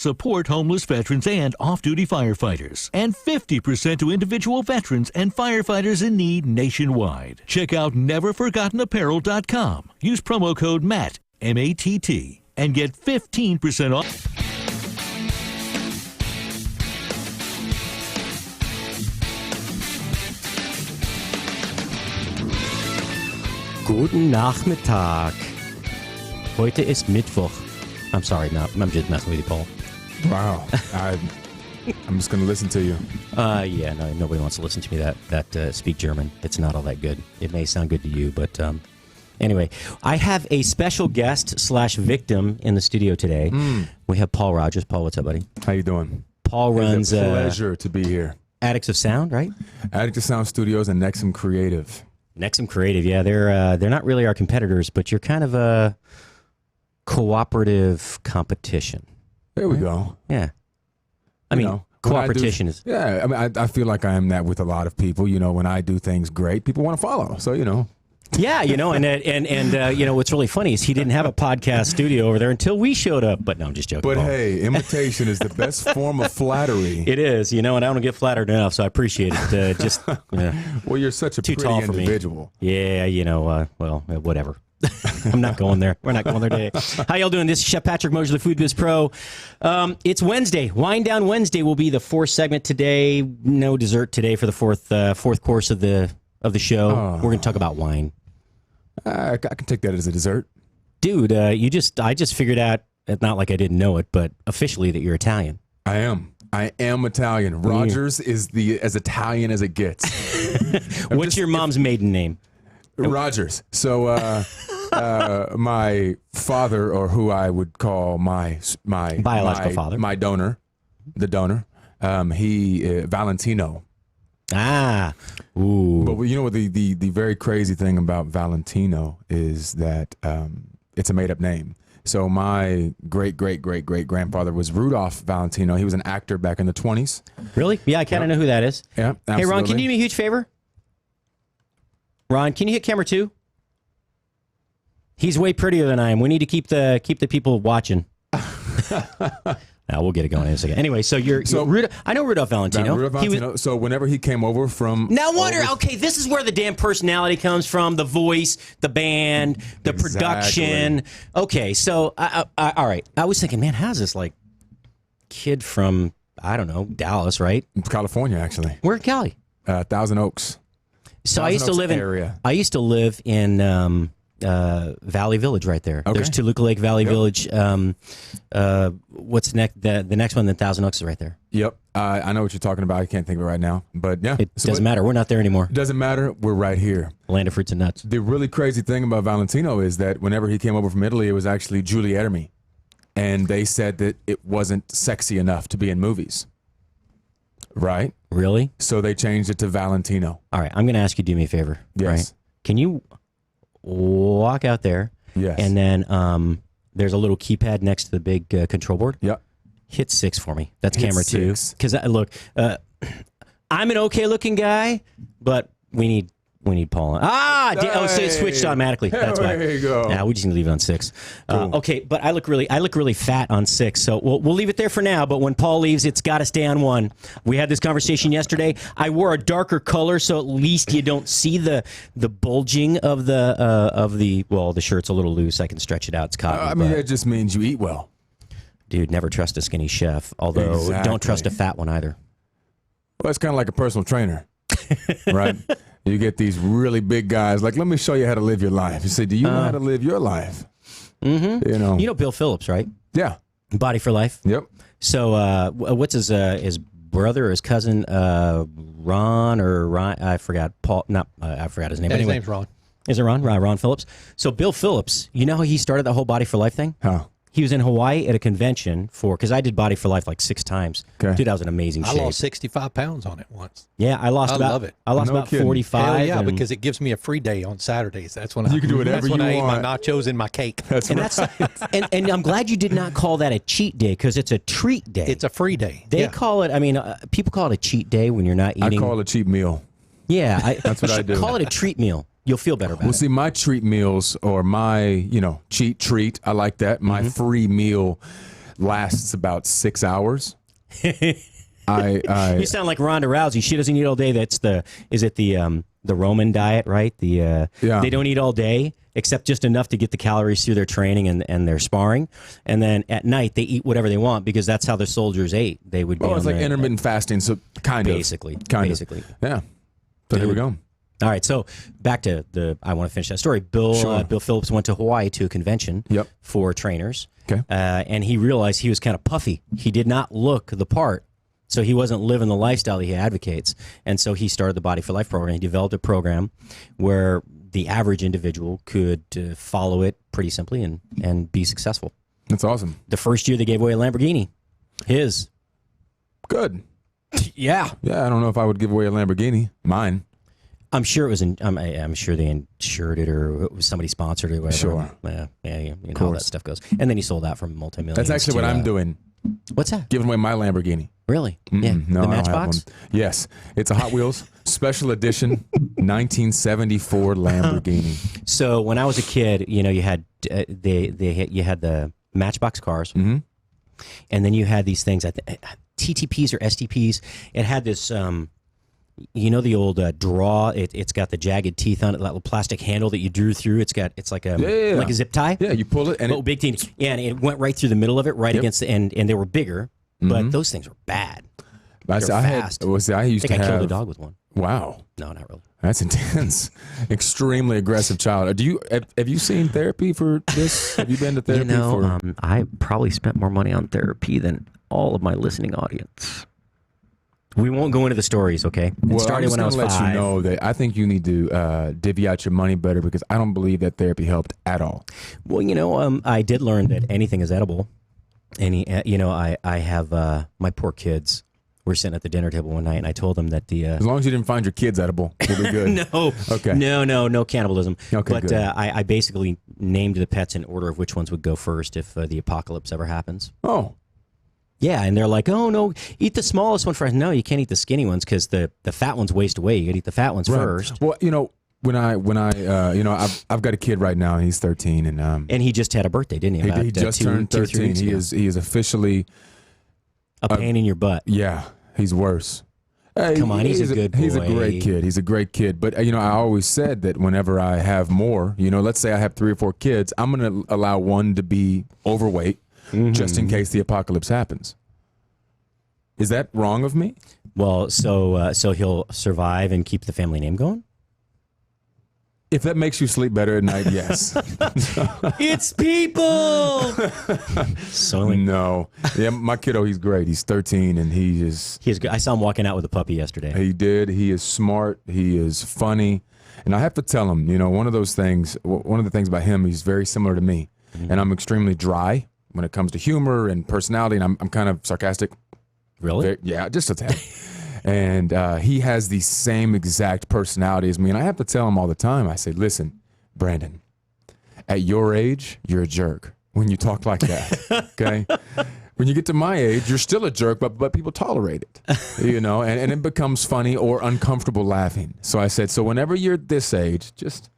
Support homeless veterans and off-duty firefighters. And 50% to individual veterans and firefighters in need nationwide. Check out neverforgottenapparel.com. Use promo code MATT, M-A-T-T, and get 15% off. Guten Nachmittag. Heute ist Mittwoch. I'm sorry, no, I'm just messing with you, Paul. Wow. I'm just going to listen to you. Yeah, no, nobody wants to listen to me that speak German. It's not all that good. It may sound good to you, but anyway, I have a special guest / victim in the studio today. We have Paul Rogers. Paul, what's up, buddy? How you doing? Paul runs... It's a pleasure to be here. Addicts of Sound, right? Addicts of Sound Studios and Nexum Creative. Nexum Creative, yeah. They're not really our competitors, but you're kind of a cooperative competition. There we go. Yeah. I mean, cooperation is... Yeah, I mean, I feel like I am that with a lot of people. You know, when I do things great, people want to follow. So, you know. Yeah, you know, and you know, what's really funny is he didn't have a podcast studio over there until we showed up. But no, I'm just joking. But Paul. hey, imitation is the best form of flattery. It is, you know, and I don't get flattered enough, so I appreciate it. Just well, you're such a too pretty tall for individual. Me. Yeah, you know, well, whatever. I'm not going there. We're not going there today. How y'all doing? This is Chef Patrick Mosher, the Food Biz Pro. It's Wednesday. Wind Down Wednesday will be the fourth segment today. No dessert today for the fourth course of the show. Oh. We're going to talk about wine. I can take that as a dessert. Dude, I just figured out, not like I didn't know it, but officially that you're Italian. I am Italian. Rogers is as Italian as it gets. What's your mom's maiden name? Rogers. So my father, or who I would call my biological father, my donor, he Valentino. Ah, ooh. But you know what the very crazy thing about Valentino is that it's a made up name. So my great grandfather was Rudolph Valentino. He was an actor back in the 1920s. Really? Yeah, I kind of know who that is. Yeah. Absolutely. Hey, Ron, can you do me a huge favor? Ron, can you hit camera 2? He's way prettier than I am. We need to keep the people watching. Now we'll get it going in a second. Anyway, so I know Rudolph Valentino. So whenever he came over from... Now okay, this is where the damn personality comes from, the voice, the band, the production. Okay, so, all right. I was thinking, man, how's this, like, kid from, I don't know, Dallas, right? California, actually. Where in Cali? Thousand Oaks. So I used to live in Valley Village right there. Okay. There's Toluca Lake Valley Village. What's next? The next one, the Thousand Oaks is right there. Yep. I know what you're talking about. I can't think of it right now. But yeah. It doesn't matter. We're not there anymore. It doesn't matter. We're right here. Land of fruits and nuts. The really crazy thing about Valentino is that whenever he came over from Italy, it was actually Giuliani. And they said that it wasn't sexy enough to be in movies. Right? Really? So they changed it to Valentino. All right. I'm going to ask you to do me a favor. Yes. Right? Can you walk out there? Yes. And then there's a little keypad next to the big control board. Yep. Hit 6 for me. That's Hit camera 2. 6. Because look, I'm an okay looking guy, but we need Paul on. So it switched automatically. That's why. There you go. Yeah, we just need to leave it on 6. Cool. Okay, but I look really fat on 6, so we'll leave it there for now. But when Paul leaves, it's got to stay on 1. We had this conversation yesterday. I wore a darker color, so at least you don't see the bulging of the shirt's a little loose. I can stretch it out. It's cotton. I mean, that just means you eat well. Dude, never trust a skinny chef. Although, Don't trust a fat one either. Well, it's kind of like a personal trainer, right? You get these really big guys, like, let me show you how to live your life. You say, do you know how to live your life? Mm-hmm. You know Bill Phillips, right? Yeah. Body for Life? Yep. So what's his brother or his cousin, Ron or Ryan? I forgot. Paul, I forgot his name. Yeah, anyway, his name's Ron. Is it Ron? Ron Phillips. So Bill Phillips, you know how he started the whole Body for Life thing? How? He was in Hawaii at a convention because I did Body for Life like 6 times. Okay. Dude, that was an amazing shape. I lost 65 pounds on it once. Yeah, I love it. I lost No about kidding. 45. Hell yeah, because it gives me a free day on Saturdays. That's when You can do whatever that's when you I want. eat my nachos and my cake. That's right. And I'm glad you did not call that a cheat day because it's a treat day. It's a free day. They call it. I mean, people call it a cheat day when you're not eating. I call it a cheap meal. Yeah, That's what I do. Call it a treat meal. You'll feel better about it. Well, see, my treat meals or my, cheat treat, I like that. My free meal. lasts about 6 hours. I You sound like Ronda Rousey. She doesn't eat all day. That's the Roman diet, right? Yeah. They don't eat all day except just enough to get the calories through their training and their sparring, and then at night they eat whatever they want because that's how the soldiers ate. They would. It's like intermittent fasting, so kind of. Basically. Yeah. So here we go. All right, so back to I want to finish that story. Bill Phillips went to Hawaii to a convention for trainers. Okay. And he realized he was kind of puffy. He did not look the part, so he wasn't living the lifestyle that he advocates. And so he started the Body for Life program. He developed a program where the average individual could follow it pretty simply and be successful. That's awesome. The first year they gave away a Lamborghini. His. Good. Yeah. Yeah, I don't know if I would give away a Lamborghini. Mine. I'm sure it was. I'm sure they insured it, or it was somebody sponsored it, or whatever. Sure. Yeah. You know how that stuff goes. And then he sold out for multi-millions. That's actually what I'm doing. What's that? Giving away my Lamborghini. Really? Yeah. No, The I don't have Matchbox. one. Yes, it's a Hot Wheels special edition 1974 Lamborghini. So when I was a kid, you know, you had you had the Matchbox cars, and then you had these things, TTPs or STPs. It had this. You know the old draw. It's got the jagged teeth on it, that little plastic handle that you drew through. It's like a like a zip tie. Yeah, you pull it and big teeth. Yeah, and it went right through the middle of it, right against the end, and they were bigger, but those things were bad. They're fast. I used to I have. killed a dog with one. Wow. No, not really. That's intense. Extremely aggressive child. Have you seen therapy for this? Have you been to therapy for? I probably spent more money on therapy than all of my listening audience. We won't go into the stories, okay? It started when I was 5. Let you know that I think you need to divvy out your money better because I don't believe that therapy helped at all. Well, you know, I did learn that anything is edible. I have my poor kids were sitting at the dinner table one night, and I told them that as long as you didn't find your kids edible, we'll be good. No. Okay. No cannibalism. Okay, but good. I basically named the pets in order of which ones would go first if the apocalypse ever happens. Oh. Yeah, and they're like, "Oh no, eat the smallest one first." No, you can't eat the skinny ones because the fat ones waste away. You got to eat the fat ones first. Well, you know, when I I've got a kid right now and he's 13 and he just had a birthday, didn't he? He just turned 13. He is officially a pain in your butt. Yeah, he's worse. Hey, Come on, he's a good boy. He's a great kid. He's a great kid. But I always said that whenever I have more, let's say I have 3 or 4 kids, I'm going to allow one to be overweight. Just in case the apocalypse happens. Is that wrong of me? Well, so he'll survive and keep the family name going? If that makes you sleep better at night, yes. It's people! No. Yeah, my kiddo, he's great. He's 13 and he is good. I saw him walking out with a puppy yesterday. He did. He is smart. He is funny. And I have to tell him, one of the things about him, he's very similar to me. And I'm extremely dry when it comes to humor and personality, and I'm kind of sarcastic. Really? Yeah, just a tad. And he has the same exact personality as me. And I have to tell him all the time, I say, listen, Brandon, at your age, you're a jerk when you talk like that, okay? When you get to my age, you're still a jerk, but people tolerate it, and it becomes funny or uncomfortable laughing. So I said, so whenever you're this age, just...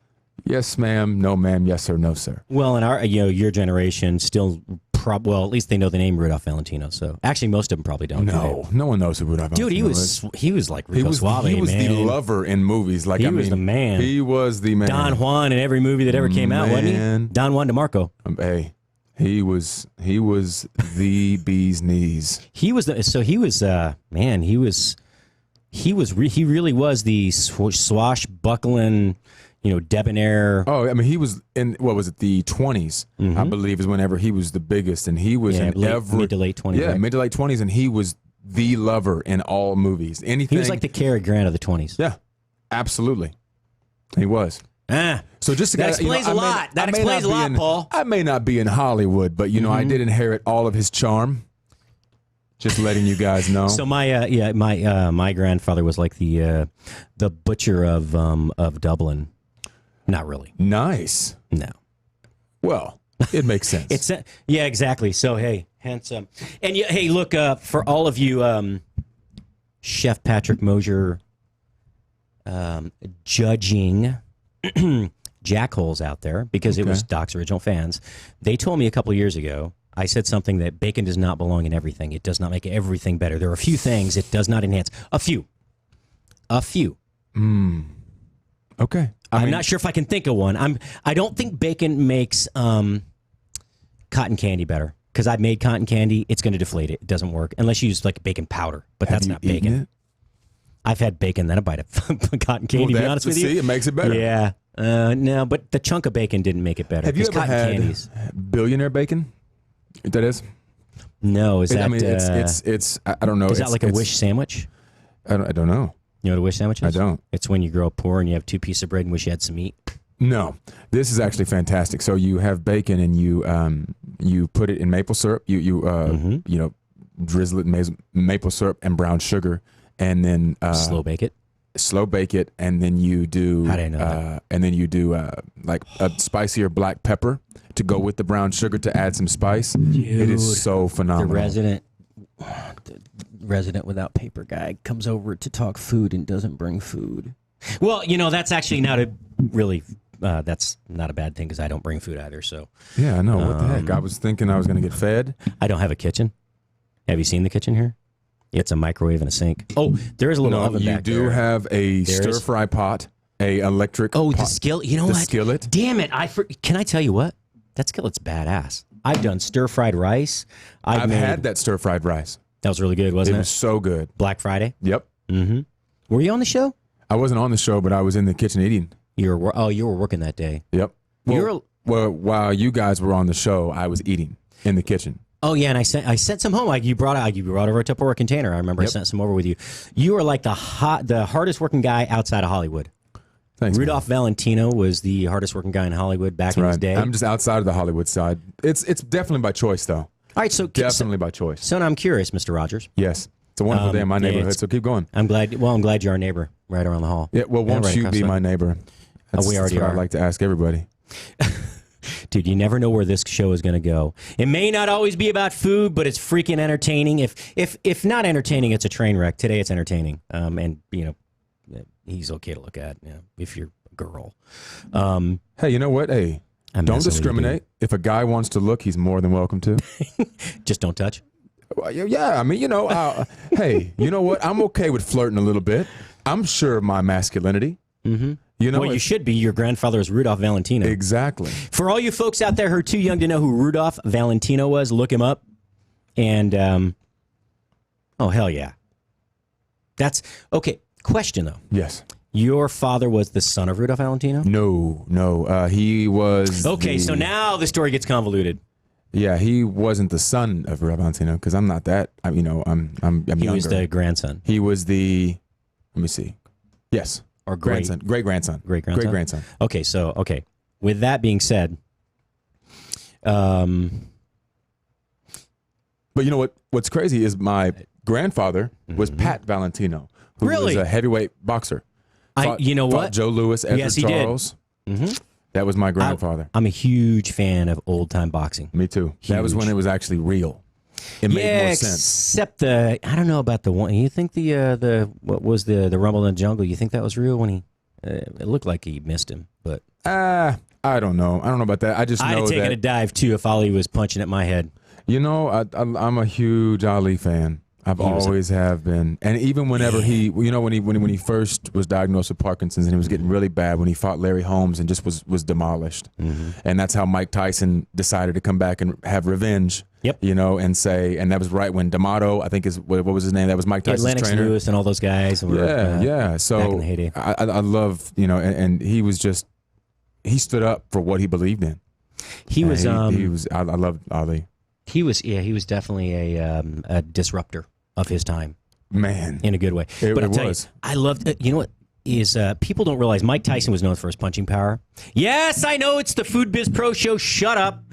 yes, ma'am. No, ma'am. Yes, sir. No, sir. Well, in your generation still, at least they know the name Rudolph Valentino. So actually, most of them probably don't. No one knows who Rudolph Valentino is. Dude, he was like Rico Suave, He was man. the lover in movies. He was the man. He was the man. Don Juan in every movie that ever came out, wasn't he? Don Juan DeMarco. Hey, he was the bee's knees. He really was the swashbuckling. Debonair. Oh, I mean, he was in, what was it, the 20s, I believe, is whenever he was the biggest. And he was in mid to late 20s. Yeah, right? mid to late 20s. And he was the lover in all movies. Anything. He was like the Cary Grant of the 20s. Yeah, absolutely. He was. So just to that explains a lot. That explains a lot, Paul. I may not be in Hollywood, but, I did inherit all of his charm. Just letting you guys know. So my grandfather was like the butcher of Dublin. Not really. Nice. No. Well, it makes sense. Yeah, exactly. So hey, handsome. And hey, look for all of you Chef Patrick Mosher judging jackholes out there because it was Doc's original fans. They told me a couple years ago I said something that bacon does not belong in everything. It does not make everything better. There are a few things it does not enhance. A few. Okay. I'm not sure if I can think of one. I don't think bacon makes cotton candy better. Because I've made cotton candy, it's going to deflate it. It doesn't work unless you use like bacon powder. But that's not bacon. It? I've had bacon, then a bite of cotton candy. To be honest with you, it makes it better. Yeah. No, but the chunk of bacon didn't make it better. Have you ever cotton had candies. billionaire bacon? That is. No, is that? I mean, it's. I don't know. Is that like a Wish sandwich? I don't know. You know what a Wish sandwich is? I don't. It's when you grow up poor and you have 2 pieces of bread and wish you had some meat. No, this is actually fantastic. So you have bacon and you put it in maple syrup. You drizzle it in maple syrup and brown sugar, and then Slow bake it. Slow bake it, and then you do. How do I know that? And then you do like a spicier black pepper to go with the brown sugar to add some spice. It is so phenomenal. The resident without paper guy comes over to talk food and doesn't bring food. Well, that's actually not a really. That's not a bad thing because I don't bring food either. So yeah, I know. What the heck? I was thinking I was going to get fed. I don't have a kitchen. Have you seen the kitchen here? It's a microwave and a sink. Oh, there is a little oven back there. You do have a stir fry pot, a electric. Oh, pot, the skillet. You know what? The skillet. Damn it! Can I tell you what? That skillet's badass. I've done stir fried rice. I've had that stir fried rice. That was really good, wasn't it? It was so good. Black Friday. Yep. Mm-hmm. Were you on the show? I wasn't on the show, but I was in the kitchen eating. You were working that day. Yep. Well, while you guys were on the show, I was eating in the kitchen. Oh yeah, and I sent some home. Like you brought over a Tupperware container. I remember I sent some over with you. You were like the hardest working guy outside of Hollywood. Thanks, Rudolph Valentino was the hardest working guy in Hollywood back in his day. I'm just outside of the Hollywood side. It's definitely by choice, though. All right, so definitely by choice. So now I'm curious, Mr. Rogers. Yes, it's a wonderful day in my neighborhood. So keep going. I'm glad you're our neighbor right around the hall. Yeah. Well, won't you be my neighbor? We already that's what are. I'd like to ask everybody. Dude, you never know where this show is going to go. It may not always be about food, but it's freaking entertaining. If not entertaining, it's a train wreck. Today, it's entertaining. And he's okay to look at. If you're a girl. Hey, you know what? Hey, don't discriminate. If a guy wants to look, he's more than welcome to. Just don't touch. Well, yeah, I mean, hey, you know what? I'm okay with flirting a little bit. I'm sure of my masculinity. Mm-hmm. You should be. Your grandfather is Rudolph Valentino. Exactly. For all you folks out there who are too young to know who Rudolph Valentino was, look him up. And, oh, hell yeah. That's, okay, question though. Yes. Your father was the son of Rudolph Valentino? No. He was. Okay, so now the story gets convoluted. Yeah, he wasn't the son of Rudolph Valentino because I'm not that. I'm younger. He was the grandson. He was the. Let me see. Yes. Or grandson. Great grandson. Great grandson. Great grandson. Okay. With that being said, but you know what? What's crazy is my grandfather was Pat Valentino, who was a heavyweight boxer. Fought Joe Louis, Edward Charles. Mm-hmm. That was my grandfather. I'm a huge fan of old time boxing. Me too. Huge. That was when it was actually real. It made more sense. Except I don't know about the one. You think what was the Rumble in the Jungle? You think that was real when he? It looked like he missed him, but I don't know. I don't know about that. I just know I'd have taken a dive too if Ali was punching at my head. I'm a huge Ali fan. I've always have been, and even whenever when he first was diagnosed with Parkinson's and it was getting really bad, when he fought Larry Holmes and just was demolished, and that's how Mike Tyson decided to come back and have revenge. Yep. And that was right when D'Amato, I think what was his name? That was Mike Tyson's Lennox trainer. Lewis and all those guys. Yeah. So back in the heyday. I love and he was just he stood up for what he believed in. He was. I loved Ali. He was definitely a disruptor of his time. Man. In a good way. But I'll tell you, I loved it. You know what is people don't realize Mike Tyson was known for his punching power. Yes, I know it's the Food Biz Pro Show. Shut up.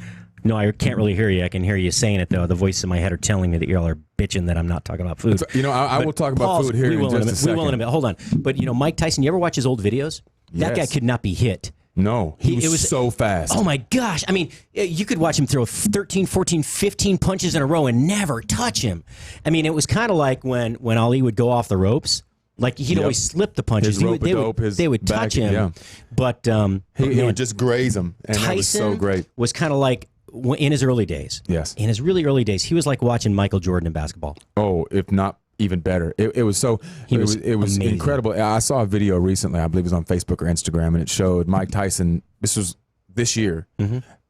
No, I can't really hear you. I can hear you saying it, though. The voices in my head are telling me that y'all are bitching that I'm not talking about food. I will talk about food here in just a second. We will in a minute. Hold on. But, Mike Tyson, you ever watch his old videos? That guy could not be hit. No, he was so fast. Oh, my gosh. I mean, you could watch him throw 13, 14, 15 punches in a row and never touch him. I mean, it was kind of like when Ali would go off the ropes. Like, he'd always slip the punches. They would touch him. Yeah. But he would just graze him, and Tyson that was so great. Was kind of like in his early days. Yes. In his really early days, he was like watching Michael Jordan in basketball. Oh, if not even better. It was so. It was amazing. incredible. I saw a video recently. I believe it was on Facebook or Instagram, and it showed Mike Tyson. This was this year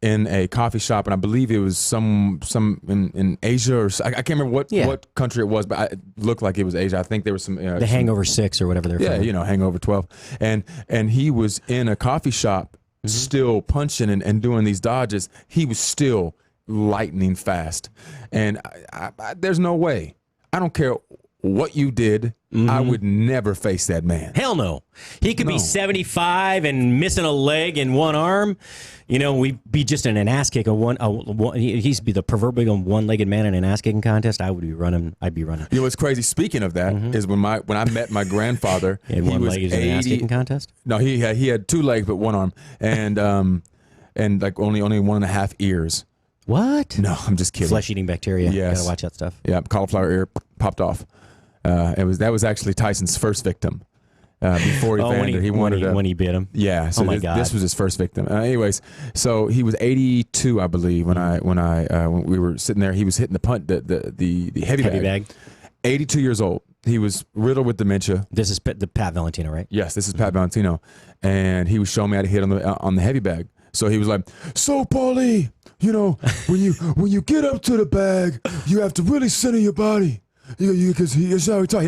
in a coffee shop, and I believe it was some in Asia or I can't remember what country it was, but it looked like it was Asia. I think there was some The Hangover 6 or whatever they're from. Yeah, Hangover 12, and he was in a coffee shop still punching and doing these dodges. He was still lightning fast, and I, there's no way. I don't care what you did. I would never face that man. Hell no. He could be 75 and missing a leg and one arm. You know, we'd be just in an ass kick. He'd be the proverbial one-legged man in an ass kicking contest. I'd be running. You know what's crazy? Speaking of that, is when I met my grandfather. He had one leg in an ass kicking contest? No, he had 2 legs but 1 arm, and like only 1.5 ears. What? No, I'm just kidding. Flesh-eating bacteria. Yes. Gotta watch that stuff. Yeah, cauliflower ear popped off. That was actually Tyson's first victim. Before he when he bit him. Yeah. So oh my God. This was his first victim. Anyways, so he was 82, I believe, when we were sitting there. He was hitting the heavy bag. 82 years old. He was riddled with dementia. This is the Pat Valentino, right? Yes, this is Pat Valentino, and he was showing me how to hit on the heavy bag. So he was like, "So, Paulie, you know, when you get up to the bag, you have to really center your body." Because he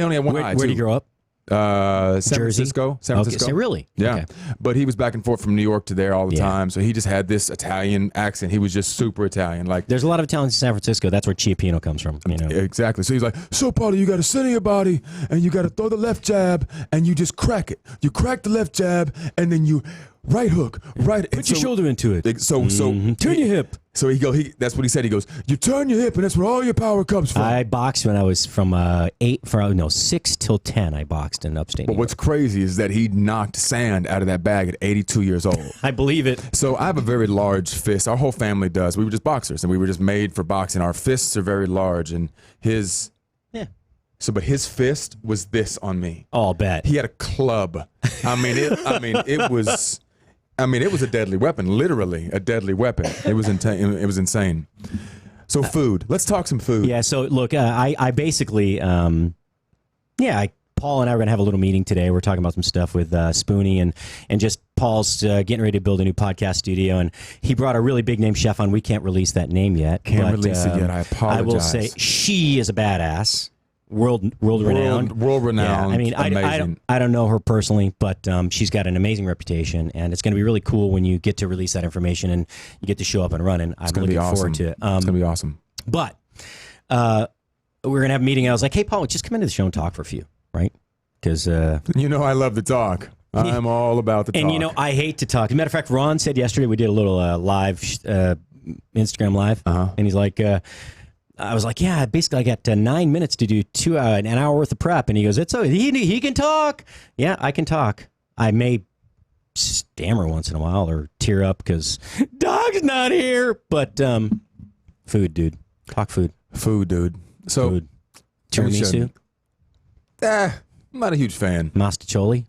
only had one eye. Where did he grow up? San Jersey? Francisco. Okay, so really? Yeah. Okay. But he was back and forth from New York to there all the time. So he just had this Italian accent. He was just super Italian. Like, there's a lot of Italians in San Francisco. That's where Chiappino comes from. You know? Exactly. So he's like, "So, Paulie, you got to center your body, and you got to throw the left jab, and you just crack it. You crack the left jab, and then you right hook, right. Put your shoulder into it. So turn your hip." So that's what he said. He goes, "You turn your hip, and that's where all your power comes from." I boxed when I was from 6 till 10. I boxed in upstate. But what's crazy is that he knocked sand out of that bag at 82 years old. I believe it. So I have a very large fist. Our whole family does. We were just boxers, and we were just made for boxing. Our fists are very large, and his. Yeah. So, but his fist was this on me. Oh, I'll bet. He had a club. It was. It was a deadly weapon, literally a deadly weapon. It was insane. So food. Let's talk some food. Yeah. So look, I basically, Paul and I are going to have a little meeting today. We're talking about some stuff with Spoony and just Paul's getting ready to build a new podcast studio, and he brought a really big name chef on. We can't release that name yet. Can't release it yet. I apologize. I will say she is a badass. World renowned. Amazing. I don't know her personally, but she's got an amazing reputation, and it's going to be really cool when you get to release that information and you get to show up and run. And I'm looking forward to it. It's going to be awesome. But we're going to have a meeting. I was like, "Hey, Paul, just come into the show and talk for a few, right?" Because I love to talk. I'm all about the talk. And I hate to talk. As a matter of fact, Ron said yesterday we did a little live Instagram live, and he's like. I was like, yeah, basically I got 9 minutes to do an hour worth of prep. And he goes, he can talk. Yeah, I can talk. I may stammer once in a while or tear up because dog's not here. But food, dude. Talk food. Food, dude. So, food. Tiramisu? I'm not a huge fan. Mastacholi?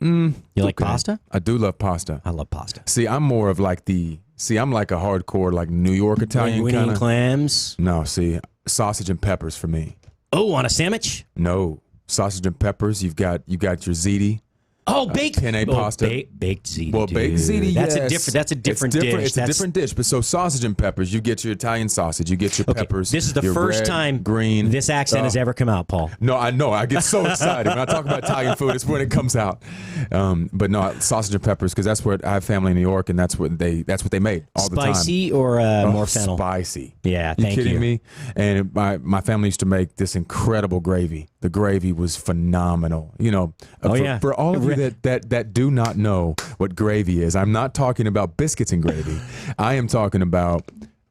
You like pasta? I do love pasta. I love pasta. See, I'm more of like I'm like a hardcore like New York Italian kind of. Clams? No, see, sausage and peppers for me. Oh, on a sandwich? No, sausage and peppers. You got your ziti. Oh, baked penne pasta. Baked ziti. Well, baked ziti. That's yes. a different dish. It's a different dish. But so sausage and peppers, you get your Italian sausage, you get your peppers. This is the first time green. This accent has ever come out, Paul. No, I know. I get so excited when I talk about Italian food. It's when it comes out. But no, sausage and peppers because that's what I have family in New York, and that's what they made all the time. Spicy or more fennel? Spicy. Yeah, thank you. You kidding me? And my family used to make this incredible gravy. The gravy was phenomenal. For all of you that do not know what gravy is, I'm not talking about biscuits and gravy. I am talking about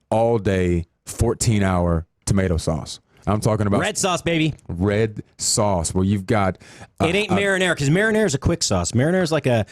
all day 14-hour tomato sauce. I'm talking about red sauce, baby. Red sauce, where you've got it ain't marinara because marinara is a quick sauce. Marinara is like a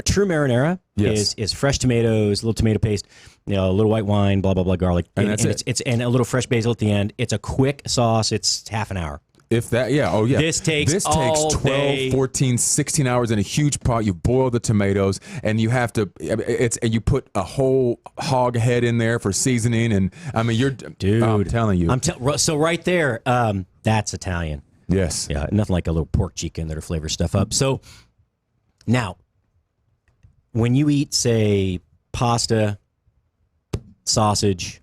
true marinara. Yes. is fresh tomatoes, a little tomato paste, a little white wine, blah blah blah, garlic, and that's it. It's and a little fresh basil at the end. It's a quick sauce. It's half an hour. If that, yeah. Oh, yeah. This takes 12, day. 14, 16 hours in a huge pot. You boil the tomatoes, and you have to, and you put a whole hog head in there for seasoning. And I mean, Dude, I'm telling you. So right there, that's Italian. Yes. Yeah, nothing like a little pork cheek in there to flavor stuff up. So now, when you eat, say, pasta, sausage,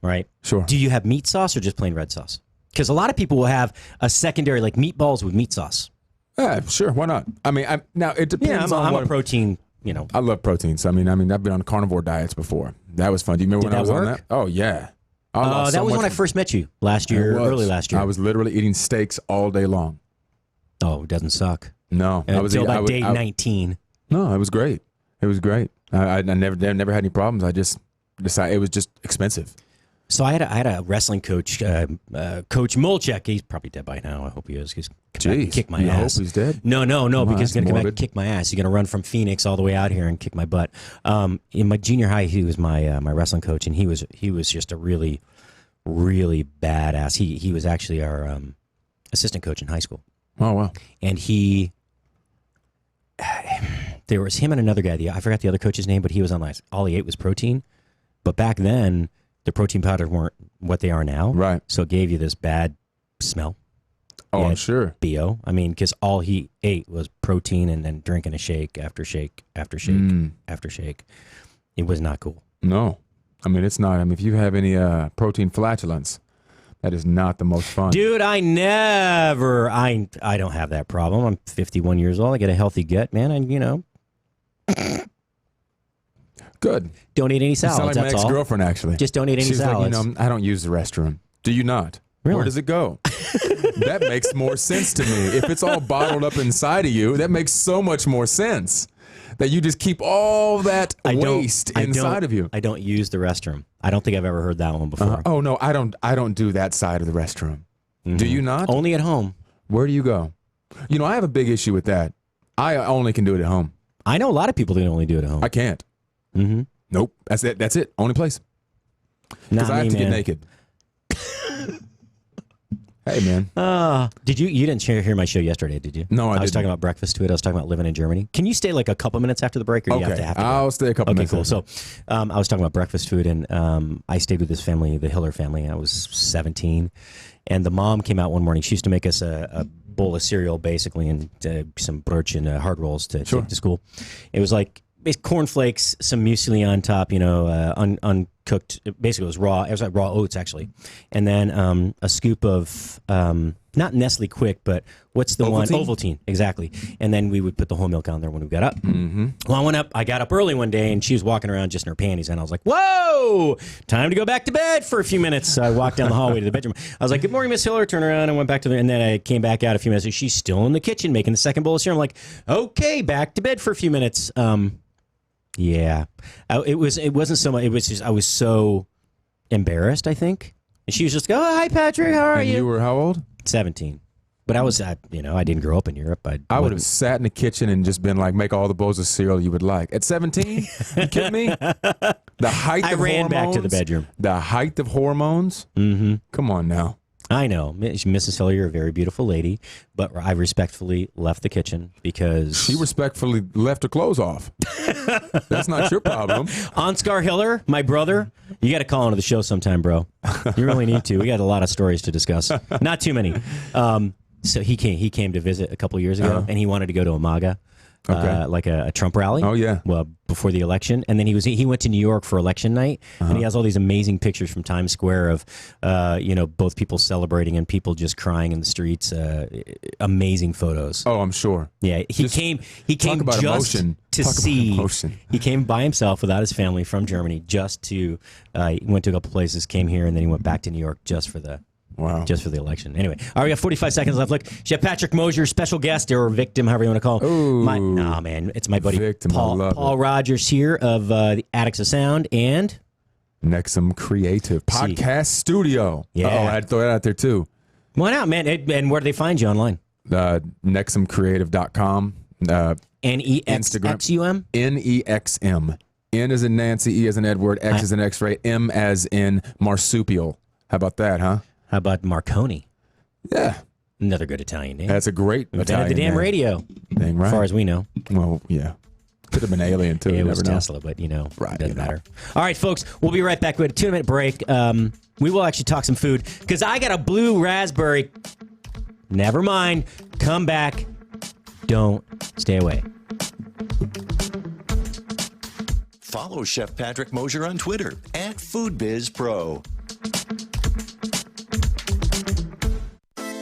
right? Sure. Do you have meat sauce or just plain red sauce? Because a lot of people will have a secondary, like meatballs with meat sauce. Yeah, sure. Why not? I mean, now it depends Yeah, on I'm what a protein, I love proteins. I mean, I've been on carnivore diets before. That was fun. Do you remember when I was on that? Oh, yeah. That was when I first met you early last year. I was literally eating steaks all day long. Oh, it doesn't suck. No. Until like day 19. No, it was great. It was great. I never had any problems. I just decided it was just expensive. So I had a wrestling coach, Coach Molchek. He's probably dead by now. I hope he is. He's come back and kick my ass. Hope he's dead? No, because he's going to come back morbid. and kick my ass. He's going to run from Phoenix all the way out here and kick my butt. In my junior high, he was my wrestling coach, and he was just a really, really badass. He was actually our assistant coach in high school. Oh, wow. And there was him and another guy. I forgot the other coach's name, but he was on like all he ate was protein. But back then, the protein powders weren't what they are now. Right. So it gave you this bad smell. Oh, I'm sure. BO. I mean, because all he ate was protein and then drinking a shake after shake after shake after shake. It was not cool. No. I mean, it's not. I mean, if you have any protein flatulence, that is not the most fun. Dude, I don't have that problem. I'm 51 years old. I get a healthy gut, man. And, Good. don't eat any You salads. sound like my that's all. ex-girlfriend, actually. Just don't eat any She's salads. like, I don't use the restroom. Do you not? Really? Where does it go? That makes more sense to me. If it's all bottled up inside of you, that makes so much more sense. That you just keep all that waste inside of you. I don't use the restroom. I don't think I've ever heard that one before. Oh no, I don't do that side of the restroom. Do you not? Only at home. Where do you go? I have a big issue with that. I only can do it at home. I know a lot of people that can only do it at home. I can't. Mm-hmm. Nope. That's it. That's it. Only place. Because I have to get naked. Hey, man. Did you didn't hear my show yesterday, did you? No, I was didn't. talking about breakfast food. I was talking about living in Germany. Can you stay like a couple minutes after the break, or do you have to go? I'll stay a couple minutes. Okay, cool. So I was talking about breakfast food, and I stayed with this family, the Hiller family. I was 17, and the mom came out one morning. She used to make us a bowl of cereal, basically, and some brooch and hard rolls to take to school. It was like cornflakes, some muesli on top, uncooked. Basically, it was raw. It was like raw oats, actually, and then a scoop of not Nestle Quick, but what's the one? Ovaltine, exactly. And then we would put the whole milk on there when we got up. Mm-hmm. Well, I got up early one day, and she was walking around just in her panties, and I was like, "Whoa, time to go back to bed for a few minutes." So I walked down the hallway to the bedroom. I was like, "Good morning, Miss Hiller." Turned around and went back and then I came back out a few minutes. And she's still in the kitchen making the second bowl of cereal. I'm like, "Okay, back to bed for a few minutes." Yeah, it wasn't so much. It was just I was so embarrassed, I think. And she was just go, "Oh, hi, Patrick. How are you?" You were how old? 17. But I didn't grow up in Europe. I would have sat in the kitchen and just been like, make all the bowls of cereal you would like. At 17? You kidding me? The height of hormones. I ran back to the bedroom. The height of hormones? Mm-hmm. Come on now. I know. Mrs. Hiller, you're a very beautiful lady, but I respectfully left the kitchen because... She respectfully left her clothes off. That's not your problem. Ansgar Hiller, my brother, you got to call into the show sometime, bro. You really need to. We got a lot of stories to discuss. Not too many. So he came to visit a couple years ago, and he wanted to go to a MAGA. Like a Trump rally. Oh yeah. Well, before the election, and then he went to New York for election night, and he has all these amazing pictures from Times Square of, both people celebrating and people just crying in the streets. Amazing photos. Oh, I'm sure. Yeah, he came about just emotion. to Talk see. About emotion. He came by himself without his family from Germany just to. He went to a couple places, came here, and then he went back to New York just for the. Wow. Just for the election. Anyway, all right, we got 45 seconds left. Look, Chef Patrick Mosher, special guest or victim, however you want to call him. Ooh, man, it's my buddy victim, Paul Rogers here of the Addicts of Sound and Nexum Creative Podcast Studio. Yeah. I had to throw that out there too. Why not, man? And where do they find you online? Nexumcreative.com. N-E-X-X-U-M? N-E-X-M. N as in Nancy, E as in Edward, X as in X-ray, M as in marsupial. How about that, huh? How about Marconi? Yeah. Another good Italian name. That's a great Invented Italian the damn name. radio, Thing, right? as far as we know. Well, yeah. Could have been alien, too. It You was never know. Tesla, but, Right, it doesn't you know. matter. All right, folks, we'll be right back. We had a 2-minute break. We will actually talk some food because I got a blue raspberry. Never mind. Come back. Don't stay away. Follow Chef Patrick Mosher on Twitter at Food Biz Pro.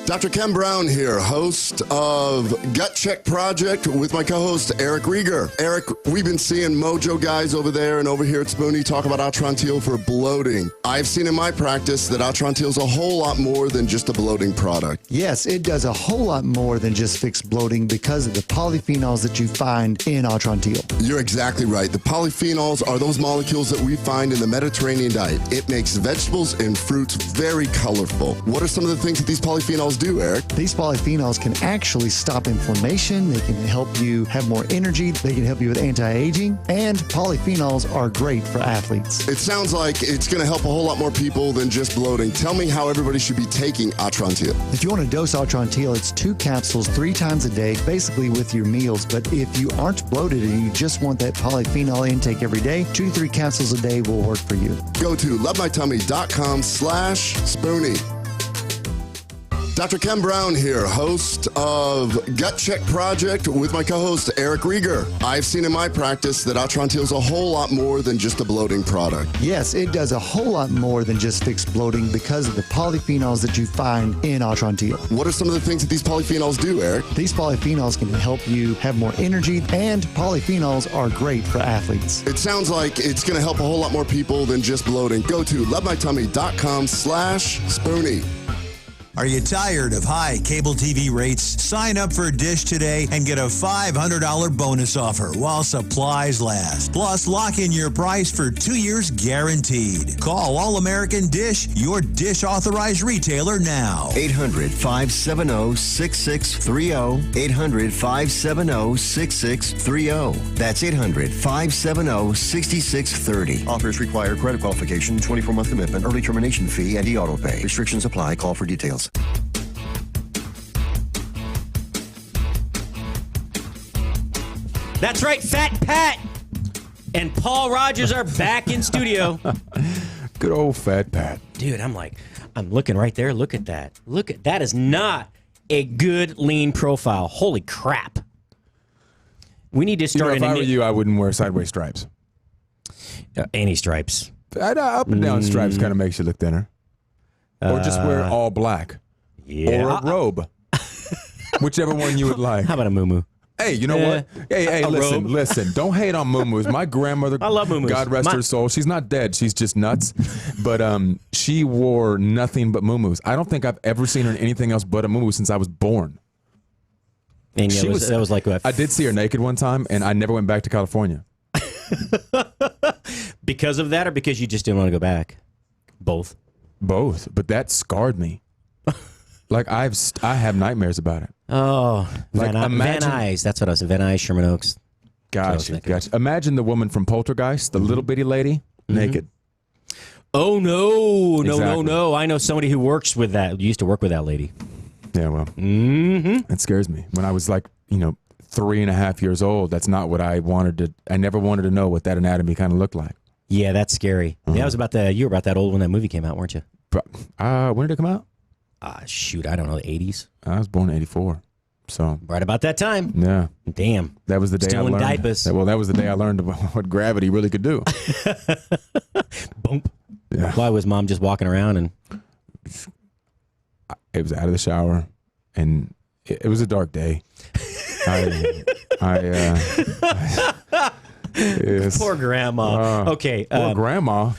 Dr. Ken Brown here, host of Gut Check Project with my co-host Eric Rieger. Eric, we've been seeing Mojo guys over there and over here at Spoony talk about Atrantil for bloating. I've seen in my practice that Atrantil is a whole lot more than just a bloating product. Yes, it does a whole lot more than just fix bloating because of the polyphenols that you find in Atrantil. You're exactly right. The polyphenols are those molecules that we find in the Mediterranean diet. It makes vegetables and fruits very colorful. What are some of the things that these polyphenols do, Eric? These polyphenols can actually stop inflammation. They can help you have more energy. They can help you with anti-aging. And polyphenols are great for athletes. It sounds like it's going to help a whole lot more people than just bloating. Tell me how everybody should be taking Atrantil. If you want to dose Atrantil, it's 2 capsules 3 times a day, basically with your meals. But if you aren't bloated and you just want that polyphenol intake every day, 2 to 3 capsules a day will work for you. Go to lovemytummy.com/Spoony. Dr. Ken Brown here, host of Gut Check Project with my co-host Eric Rieger. I've seen in my practice that Atrantil is a whole lot more than just a bloating product. Yes, it does a whole lot more than just fix bloating because of the polyphenols that you find in Atrantil. What are some of the things that these polyphenols do, Eric? These polyphenols can help you have more energy, and polyphenols are great for athletes. It sounds like it's going to help a whole lot more people than just bloating. Go to lovemytummy.com/Spoony. Are you tired of high cable TV rates? Sign up for Dish today and get a $500 bonus offer while supplies last. Plus, lock in your price for 2 years guaranteed. Call All American Dish, your Dish authorized retailer now. 800-570-6630. 800-570-6630. That's 800-570-6630. Offers require credit qualification, 24-month commitment, early termination fee, and e-auto pay. Restrictions apply. Call for details. That's right, Fat Pat and Paul Rogers are back in studio. Good old Fat Pat. Dude, I'm looking right there. Look at that. That is not a good lean profile. Holy crap. We need to start If I were you, I wouldn't wear sideways stripes. Any stripes. Up and down stripes kind of makes you look thinner. Or just wear all black. Yeah. Or a robe. Whichever one you would like. How about a muumuu? Hey, you know what? Hey, listen. Don't hate on muumuus. My grandmother, I love muumuus. God rest her soul. She's not dead. She's just nuts. But she wore nothing but muumuus. I don't think I've ever seen her in anything else but a muumuu since I was born. And that was like what? I did see her naked one time, and I never went back to California. Because of that, or because you just didn't want to go back? Both. Both, but that scarred me. Like I have nightmares about it. Oh, like Van Nuys. That's what I was. Van Nuys, Sherman Oaks. Gotcha. Imagine the woman from Poltergeist, the little bitty lady, naked. Oh no, Exactly. no! I know somebody who works with that. Used to work with that lady. Yeah, well, it scares me. When I was like, 3.5 years old, that's not what I wanted to. I never wanted to know what that anatomy kind of looked like. Yeah, that's scary. Yeah, you were about that old when that movie came out, weren't you? When did it come out? Shoot, I don't know, the 80s. I was born in '84, so right about that time. Yeah, damn. That was the day Still I in learned. diapers. That was the day I learned what gravity really could do. Boom. Yeah. Why was mom just walking around and? It was out of the shower, and it was a dark day. Yes. Poor grandma. Okay. Poor grandma.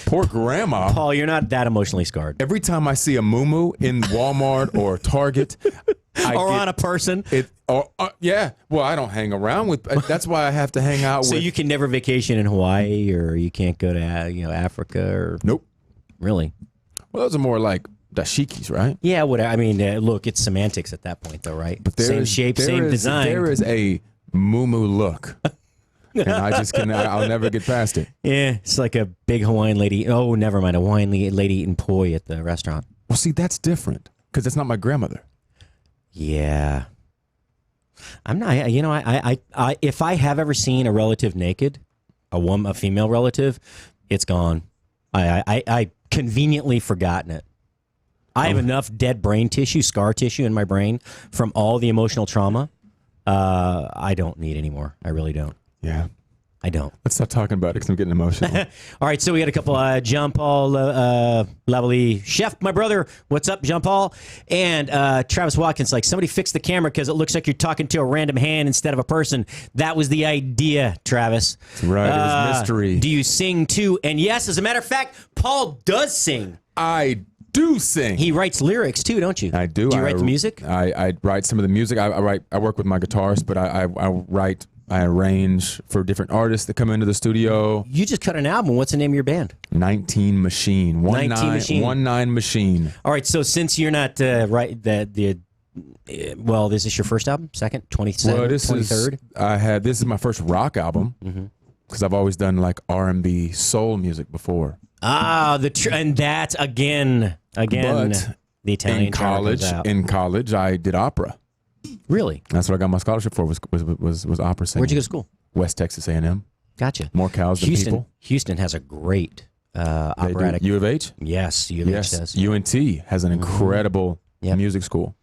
Poor grandma. Paul, you're not that emotionally scarred. Every time I see a muumuu in Walmart or Target, on a person. Yeah. Well, I don't hang around with. That's why I have to hang out with. So you can never vacation in Hawaii, or you can't go to Africa, or nope. Really? Well, those are more like dashikis, right? Yeah. Whatever. I mean, look, it's semantics at that point, though, right? But same shape, same design. There is a muumuu look. And I just I'll never get past it. Yeah, it's like a big Hawaiian lady. Oh, never mind. A Hawaiian lady eating poi at the restaurant. Well, see, that's different. because it's not my grandmother. Yeah. I'm not, you know, I if I have ever seen a relative naked, a female relative, it's gone. I conveniently forgotten it. I have enough dead brain tissue, scar tissue in my brain from all the emotional trauma. I don't need any more. I really don't. Yeah. I don't. Let's stop talking about it because I'm getting emotional. All right, so we got a couple. John Paul Lovely, Chef, my brother. What's up, John Paul? And Travis Watkins, like, somebody fix the camera because it looks like you're talking to a random hand instead of a person. That was the idea, Travis. Right, it was mystery. Do you sing too? And yes, as a matter of fact, Paul does sing. I do sing. He writes lyrics too, don't you? I do. Do you write the music? I write some of the music. I work with my guitarist, but I arrange for different artists that come into the studio. You just cut an album. What's the name of your band? 19 Machine. 19 Machine. All right, so since you're not this is your first album? Second? 27th? Well, this 23rd? This is my first rock album because I've always done like R&B soul music before. And that's again But the Italian in college I did opera. Really? That's what I got my scholarship for was opera singing. Where'd you go to school? West Texas A&M. Gotcha. More cows than people. Houston has a great operatic. U of H? Yes, U of H does. UNT has an incredible music school.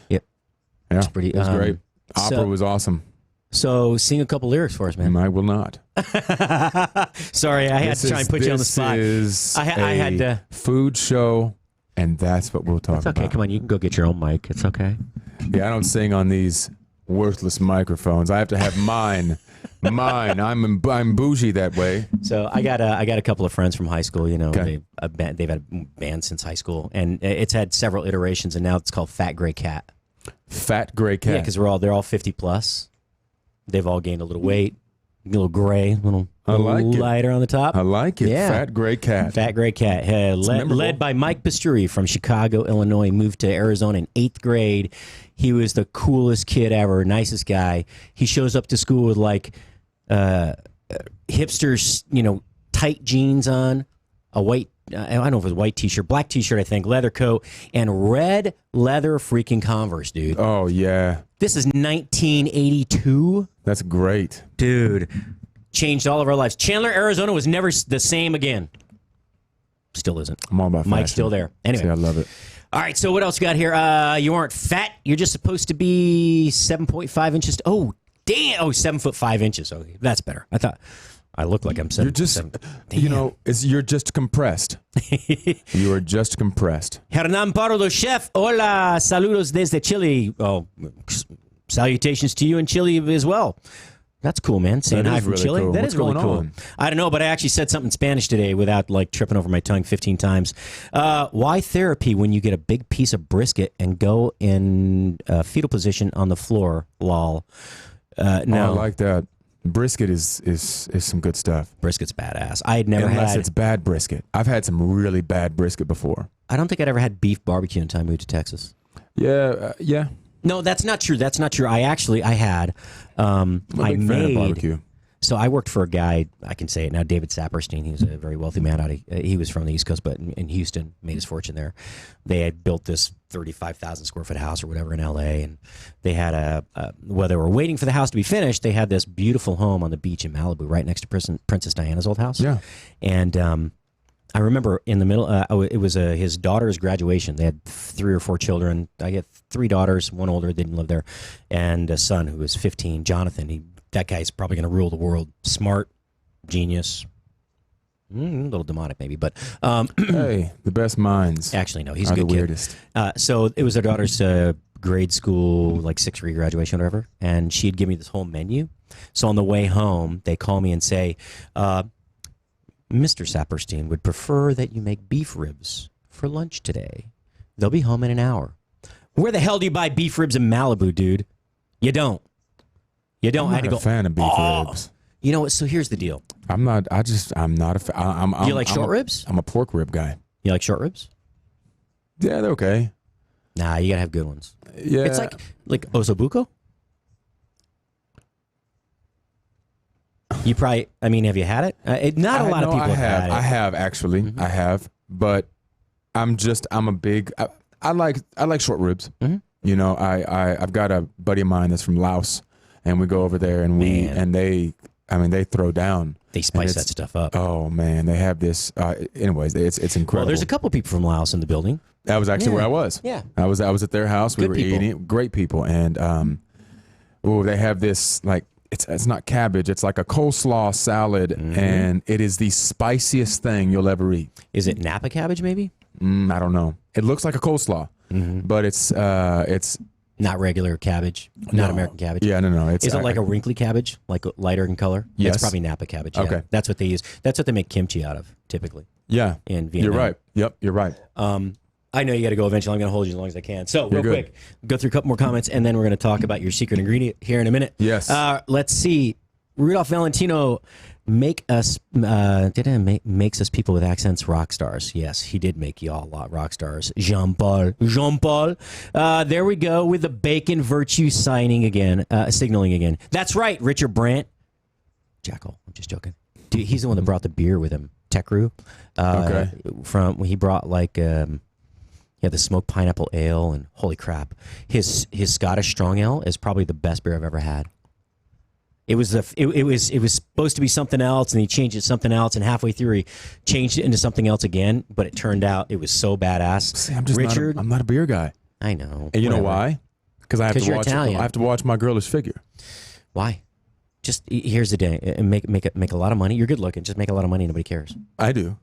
Yep. Yeah, it's pretty. It was great. Opera was awesome. So sing a couple lyrics for us, man. I will not. Sorry, I had to try and put you on the spot. I had to food show, and that's what we'll talk about. Okay, come on, you can go get your own mic. It's okay. Yeah, I don't sing on these worthless microphones. I have to have mine. I'm bougie that way. So I got a couple of friends from high school. You know, Okay. they've had a band since high school, and it's had several iterations, and now it's called Fat Gray Cat. Fat Gray Cat. Yeah, because they're all 50 plus. They've all gained a little weight, a little gray, a little lighter on the top. I like it. Yeah. Fat Gray Cat. Fat Gray Cat. Led by Mike Pasturi from Chicago, Illinois. Moved to Arizona in 8th grade. He was the coolest kid ever, nicest guy. He shows up to school with like hipsters, tight jeans on, a white, I don't know if it was a white t-shirt, black t-shirt, I think, leather coat, and red leather freaking Converse, dude. Oh, yeah. This is 1982. That's great. Dude, changed all of our lives. Chandler, Arizona was never the same again. Still isn't. I'm all about fashion. Mike's still there. Anyway. See, I love it. All right, so what else you got here? You aren't fat. You're just supposed to be 7.5 inches. Oh, damn. Oh, 7 foot 5 inches. Okay, that's better. I thought I look like I'm 7. You're just, you're just compressed. You are just compressed. Hernán Pardo, chef. Hola, saludos desde Chile. Oh, salutations to you in Chile as well. That's cool, man. Saying hi from really Chile. cool. That What's is really going cool. on? I don't know, but I actually said something in Spanish today without like tripping over my tongue 15 times. Why therapy when you get a big piece of brisket and go in fetal position on the floor? Lol. No, I like that. Brisket is some good stuff. Brisket's badass. I had never Unless had. it's bad brisket. I've had some really bad brisket before. I don't think I'd ever had beef barbecue until I moved to Texas. Yeah, yeah. No, that's not true. That's not true. I had. I'm a big fan of barbecue. So I worked for a guy, I can say it now, David Saperstein. He was a very wealthy man. He was from the East Coast, but in Houston, made his fortune there. They had built this 35,000 square foot house or whatever in L.A., and they had while they were waiting for the house to be finished, they had this beautiful home on the beach in Malibu right next to Princess Diana's old house. Yeah. And I remember in the middle, it was his daughter's graduation. They had 3 or 4 children. I get 3 daughters, one older, didn't live there, and a son who was 15, Jonathan. That guy's probably going to rule the world. Smart, genius, a little demonic maybe, but hey, the best minds. Actually, no, he's a are good the kid. weirdest. So it was their daughter's grade school, like 6th grade graduation or whatever, and she'd give me this whole menu. So on the way home, they call me and say, Mr. Saperstein would prefer that you make beef ribs for lunch today. They'll be home in an hour. Where the hell do you buy beef ribs in Malibu, dude? You don't. You don't. I'm I had not to a go. fan of beef ribs. You know what? So here's the deal. I'm not a fan. You like short ribs? I'm a pork rib guy. You like short ribs? Yeah, they're okay. Nah, you gotta have good ones. Yeah. It's like osobuco. You probably. I mean, have you had it? Not a lot of people have had it. I have actually. I have, but I'm a big. I like short ribs. Mm-hmm. You know, I've got a buddy of mine that's from Laos, and we go over there and they throw down. They spice that stuff up. Oh man, they have this. Anyways, it's incredible. Well, there's a couple people from Laos in the building. That was actually where I was. Yeah, I was at their house. We were eating. Great people, and they have this like it's not cabbage. It's like a coleslaw salad, and it is the spiciest thing you'll ever eat. Is it Napa cabbage? Maybe. I don't know. It looks like a coleslaw, but it's not regular cabbage, not American cabbage. Yeah, no. Is it like a wrinkly cabbage, like lighter in color? Yes. It's probably Napa cabbage. Yeah. Okay. That's what they use. That's what they make kimchi out of, typically. Yeah. In Vietnam. You're right. Yep, you're right. I know you got to go eventually. I'm going to hold you as long as I can. So, real You're quick, go through a couple more comments, and then we're going to talk about your secret ingredient here in a minute. Yes. Let's see. Rudolph Valentino makes us people with accents rock stars. Yes, he did make y'all a lot rock stars. Jean-Paul. There we go with the bacon virtue signaling again. That's right, Richard Brandt. Jackal. I'm just joking. Dude, he's the one that brought the beer with him. Tekru. Okay. He brought like the smoked pineapple ale, and holy crap, his Scottish strong ale is probably the best beer I've ever had. It was supposed to be something else, and he changed it to something else, and halfway through he changed it into something else again. But it turned out it was so badass. See, I'm just Richard, I'm not a beer guy. I know. And you know why? Because I have to you're watch. Italian. I have to watch my girlish figure. Why? Just here's the day. Make a lot of money. You're good looking. Just make a lot of money. Nobody cares. I do.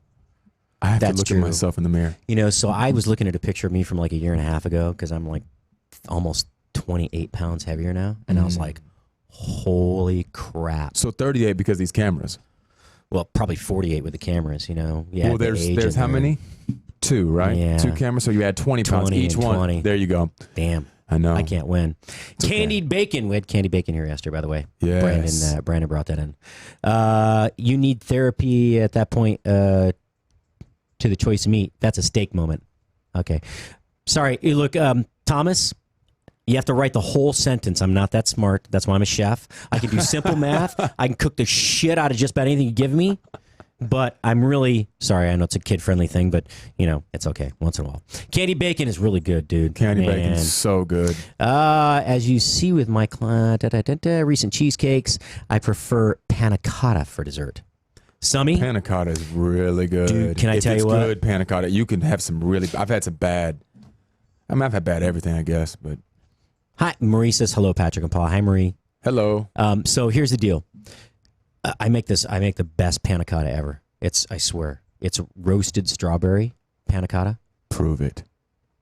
I have to look at myself in the mirror. You know, so I was looking at a picture of me from like a year and a half ago because I'm like almost 28 pounds heavier now, and I was like, holy crap. So 38 because these cameras. Well, probably 48 with the cameras, you know. Yeah. Well, there's how many? 2, right? Yeah. 2 cameras. So you add 20 pounds each one. 20. There you go. Damn. I know. I can't win. Candied bacon. We had candied bacon here yesterday, by the way. Yes. Brandon brought that in. You need therapy at that point to the choice of meat. That's a steak moment. Okay. Sorry. Look, Thomas, you have to write the whole sentence. I'm not that smart. That's why I'm a chef. I can do simple math. I can cook the shit out of just about anything you give me. But I'm really sorry. I know it's a kid-friendly thing, but, you know, it's okay once in a while. Candied bacon is really good, dude. Candied bacon is so good. As you see with my recent cheesecakes, I prefer panna cotta for dessert. Summy? Panna cotta is really good. Dude, can I tell you what? If it's good panna cotta, you can have some really... I've had some bad... I've had bad everything, I guess, but... Hi, Marie says hello, Patrick and Paul. Hi, Marie. Hello. So here's the deal. I make the best panna cotta ever. I swear. It's roasted strawberry panna cotta. Prove it.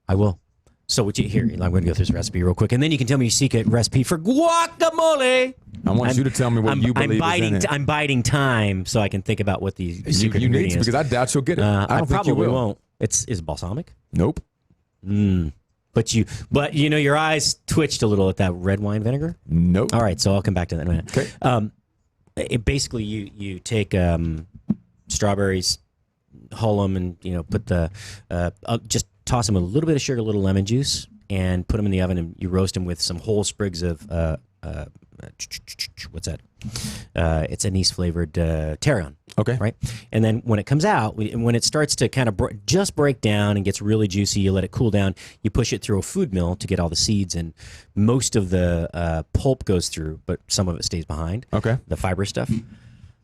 I will. So I'm going to go through this recipe real quick, and then you can tell me your secret recipe for guacamole. I want you to tell me what you believe is in it. I'm biding time so I can think about what the secret you ingredient need to, is. because I doubt you'll get it. I don't think probably you will. won't. Is it balsamic? Nope. But you know, your eyes twitched a little at that red wine vinegar. Nope. All right, so I'll come back to that in a minute. Okay. Basically, you take strawberries, hull them, and put the just toss them with a little bit of sugar, a little lemon juice, and put them in the oven, and you roast them with some whole sprigs of what's that? It's anise flavored tarragon. Okay. Right. And then when it comes out, when it starts to kind of just break down and gets really juicy, you let it cool down. You push it through a food mill to get all the seeds, and most of the pulp goes through, but some of it stays behind. Okay. The fiber stuff.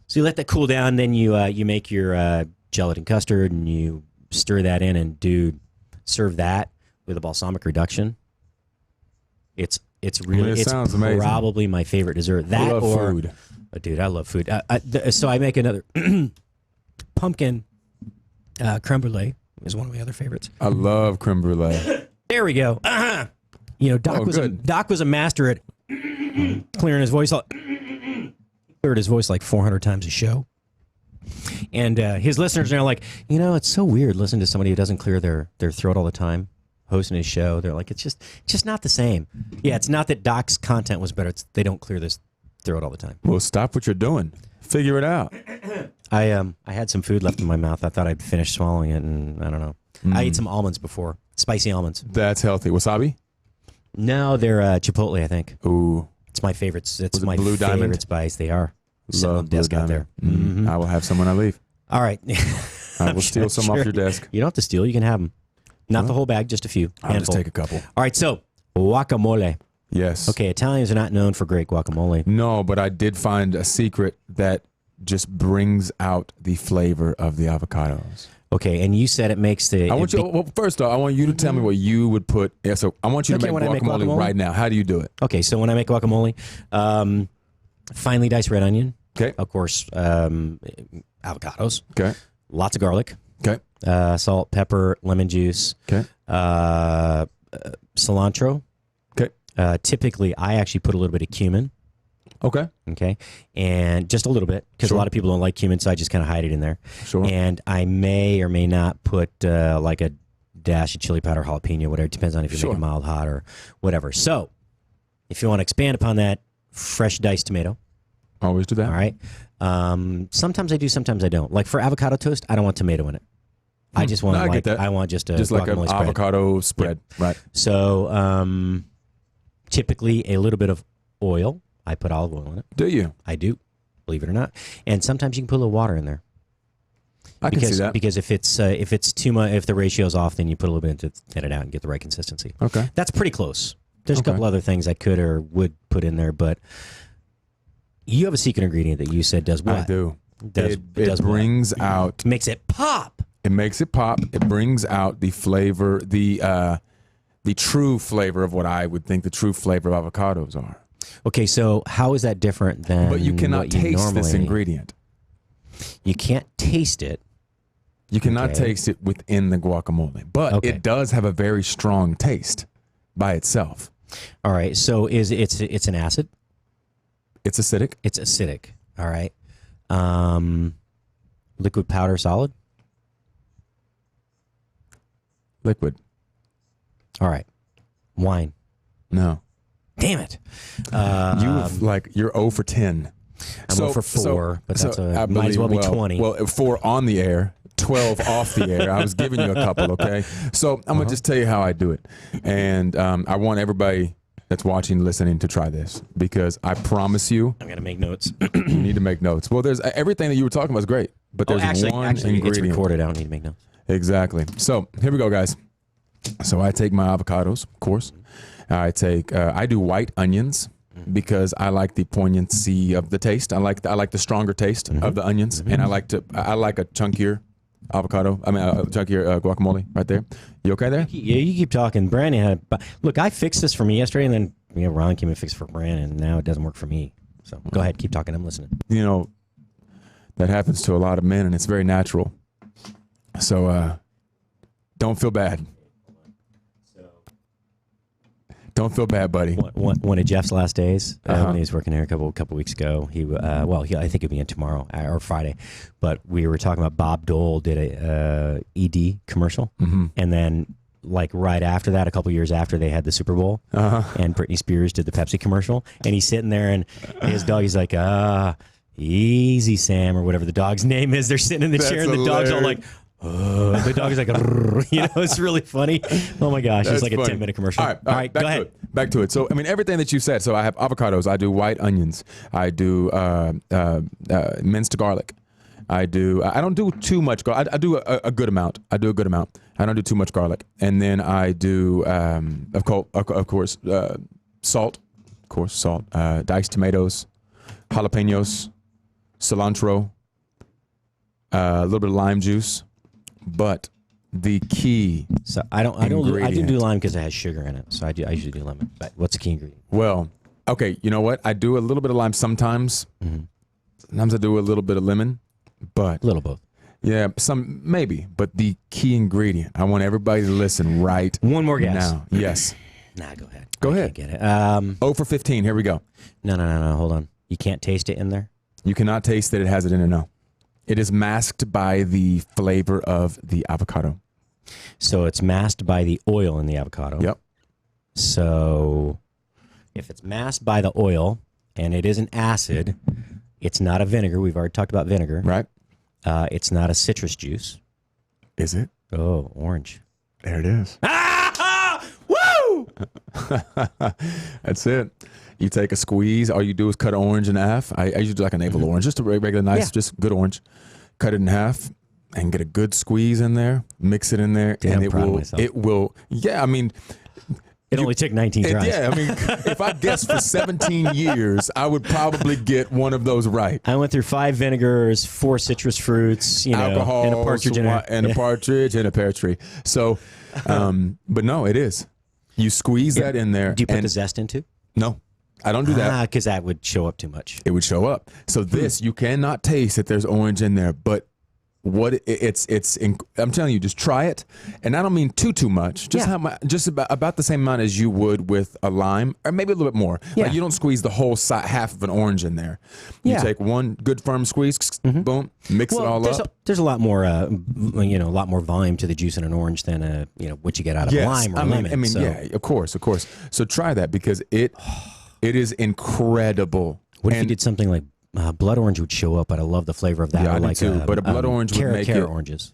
So you let that cool down. Then you make your gelatin custard, and you stir that in, and dude, serve that with a balsamic reduction. It's really it's probably my favorite dessert. That I love or food. Dude, I love food. So I make another pumpkin creme brulee is one of my other favorites. I love creme brulee. There we go. Doc was a master at clearing his voice. Cleared his voice like 400 times a show. And his listeners are like, it's so weird listening to somebody who doesn't clear their throat all the time, hosting his show. They're like, it's just not the same. Yeah, it's not that Doc's content was better. It's they don't clear this throat all the time. Well, stop what you're doing. Figure it out. I had some food left in my mouth. I thought I'd finish swallowing it, and I don't know. I ate some almonds before. Spicy almonds. That's healthy. Wasabi? No, they're chipotle, I think. Ooh. It's my favorite. It's my blue favorite diamond spice. They are. Sitting on the desk out there. Mm-hmm. I will have some when I leave. All right. I will steal some off your desk. You don't have to steal. You can have them. Not the whole bag, just a few. I'll just take a couple. All right, so guacamole. Yes. Okay, Italians are not known for great guacamole. No, but I did find a secret that just brings out the flavor of the avocados. Okay, and you said it makes the... I want you. Well, first off, I want you to tell me what you would put. Yeah, so I want you to Okay, make guacamole right now. How do you do it? Okay, so when I make guacamole, finely diced red onion. Okay. Of course, avocados. Okay. Lots of garlic. Okay. Salt, pepper, lemon juice. Okay. Cilantro. Okay. Typically, I actually put a little bit of cumin. Okay. Okay. And just a little bit, because a lot of people don't like cumin, so I just kind of hide it in there. Sure. And I may or may not put like a dash of chili powder, jalapeno, whatever. It depends on if you make it mild, hot, or whatever. So if you want to expand upon that, fresh diced tomato. Always do that. All right. Sometimes I do, sometimes I don't. Like for avocado toast, I don't want tomato in it. I just want I want just like an spread. avocado spread. Yep. Right. So typically a little bit of oil. I put olive oil in it. Do you? I do, believe it or not. And sometimes you can put a little water in there. I can see that. Because if it's too much, if the ratio's off, then you put a little bit to thin it out and get the right consistency. Okay. That's pretty close. There's a couple other things I could or would put in there, but you have a secret ingredient that you said does what? I do. It does brings out. Makes it pop. It makes it pop. It brings out the flavor, the true flavor of what I would think the true flavor of avocados are. Okay, so how is that different than? But you cannot taste normally... this ingredient. You can't taste it. You cannot taste it within the guacamole, but it does have a very strong taste by itself. All right, so it's an acid? It's acidic. It's acidic. All right. Liquid, powder, solid? Liquid. All right. Wine? No. Damn it. You're 0 for 10. I'm 0 for 4, but that's might as well be 20. Well, 4 on the air, 12 off the air. I was giving you a couple, okay? So I'm going to just tell you how I do it. And I want everybody that's watching, listening to try this, because I promise you. I'm going to make notes. You need to make notes. Well, there's everything that you were talking about is great, but there's one ingredient. It's recorded. I don't need to make notes. Exactly. So here we go, guys. So I take my avocados, of course. I do white onions because I like the poignancy of the taste. I like the stronger taste of the onions, and I like a chunkier avocado. I mean, a chunkier guacamole right there. You okay there? Yeah, you keep talking. Brandon look, I fixed this for me yesterday, and then Ron came and fixed it for Brandon, and now it doesn't work for me. So go ahead, keep talking. I'm listening. You know, that happens to a lot of men, and it's very natural. So don't feel bad. Don't feel bad, buddy. One of Jeff's last days, when he was working here a couple weeks ago, I think it'll be in tomorrow or Friday, but we were talking about Bob Dole did a ED commercial, and then like right after that, a couple years after, they had the Super Bowl, and Britney Spears did the Pepsi commercial, and he's sitting there, and his dog, he's like, easy Sam, or whatever the dog's name is. They're sitting in the chair, and the dog's all like, the dog is like, it's really funny. Oh my gosh, it's like funny. A 10-minute commercial. All right, go ahead. Back to it. So, I mean, everything that you said. So, I have avocados. I do white onions. I do minced garlic. I don't do too much garlic. I do a good amount. I don't do too much garlic. And then I do, of course, salt. Of course, salt. Diced tomatoes, jalapenos, cilantro, a little bit of lime juice. But the key, so I do lime because it has sugar in it. So I usually do lemon. But what's the key ingredient? Well, okay, you know what? I do a little bit of lime sometimes. Sometimes I do a little bit of lemon, but a little both. Yeah, some maybe. But the key ingredient, I want everybody to listen right. One more guess. Now, yes. Nah, go ahead. Go ahead. Get it. 0 for 15. Here we go. No. Hold on. You can't taste it in there. You cannot taste that it has it in it. No. It is masked by the flavor of the avocado. So it's masked by the oil in the avocado. Yep. So if it's masked by the oil and it is an acid, it's not a vinegar. We've already talked about vinegar. Right. It's not a citrus juice. Is it? Oh, orange. There it is. Woo! That's it. You take a squeeze. All you do is cut an orange in half. I usually do like a navel orange, just a regular nice, just good orange. Cut it in half. and get a good squeeze in there, mix it in there, and it will. Yeah, I mean, it only took 19 tries. Yeah, I mean, if I guessed for 17 years, I would probably get one of those right. I went through 5 vinegars, 4 citrus fruits, alcohol, and a partridge in there. And a partridge and a pear tree. So, but no, it is. You squeeze that in there. Do you put the zest into? No, I don't do that. Because that would show up too much. It would show up. So this, you cannot taste that there's orange in there, but I'm telling you, just try it, and I don't mean too much. Just about the same amount as you would with a lime, or maybe a little bit more. Yeah. Like you don't squeeze the whole half of an orange in there. You take one good firm squeeze, boom, mix it all up. There's a lot more, a lot more volume to the juice in an orange than what you get out of a lime or lemon. Yeah, of course. So try that because it is incredible. What if you did something like? Blood orange would show up, but I love the flavor of that. Yeah, I do too. But a blood orange would make it. Oranges.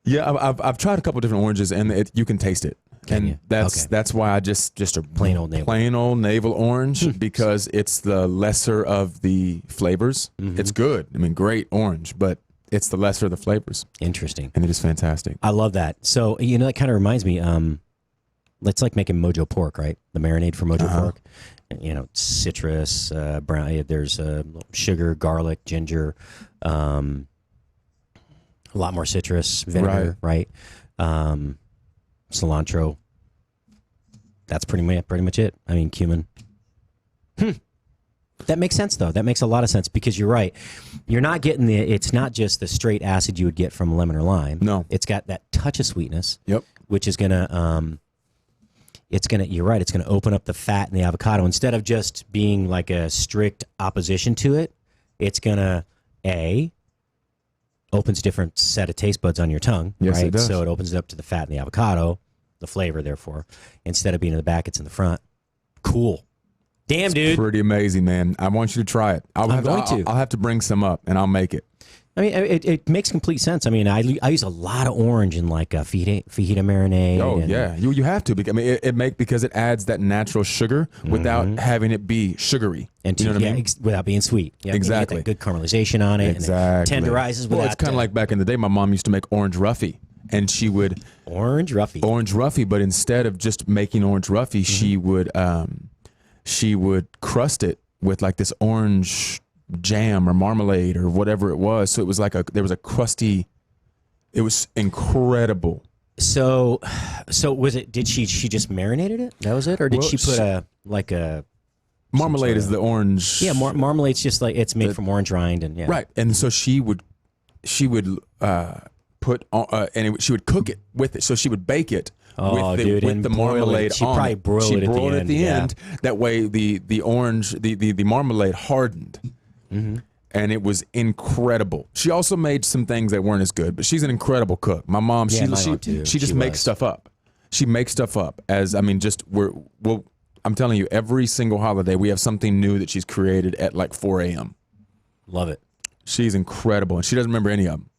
Yeah, I've tried a couple different oranges, and you can taste it. That's why I just a plain old navel orange because it's the lesser of the flavors. It's good. I mean, great orange, but it's the lesser of the flavors. Interesting, and it is fantastic. I love that. So that kind of reminds me. Let's like making Mojo pork, right? The marinade for Mojo pork. Citrus, brown. There's sugar, garlic, ginger, a lot more citrus, vinegar, right? Cilantro. That's pretty much it. I mean, cumin. That makes sense, though. That makes a lot of sense because you're right. You're not getting it's not just the straight acid you would get from lemon or lime. No. It's got that touch of sweetness. Yep. Which is going to... you're right, it's going to open up the fat in the avocado. Instead of just being like a strict opposition to it, it's going to, opens a different set of taste buds on your tongue. Yes, right? it does. So it opens it up to the fat in the avocado, the flavor, therefore. Instead of being in the back, it's in the front. Cool. Damn, dude. Pretty amazing, man. I want you to try it. I'll have to bring some up, and I'll make it. I mean, it makes complete sense. I mean, I use a lot of orange in like a fajita marinade. Oh yeah, you have to. Because, I mean, because it adds that natural sugar without having it be sugary. And you know what I mean? Without being sweet. Yeah, exactly. You get that good caramelization on it. Exactly. And it tenderizes. Well, it's kind of like back in the day. My mom used to make orange roughy, and she would orange roughy. But instead of just making orange roughy, she would crust it with like this orange jam or marmalade or whatever it was. So it was like there was a crusty. It was incredible. So was it? Did she just marinated it? That was it, or did she put a marmalade? Is the orange? Yeah, marmalade's just like it's made from orange rind and right. And so she would put and she would cook it with it. So she would bake it. With the marmalade She probably broiled it at the end. That way the orange, the marmalade hardened. And it was incredible. She also made some things that weren't as good, but she's an incredible cook. My mom, she just makes stuff up. She makes stuff up I'm telling you, every single holiday we have something new that she's created at like 4 a.m. Love it. She's incredible, and she doesn't remember any of them.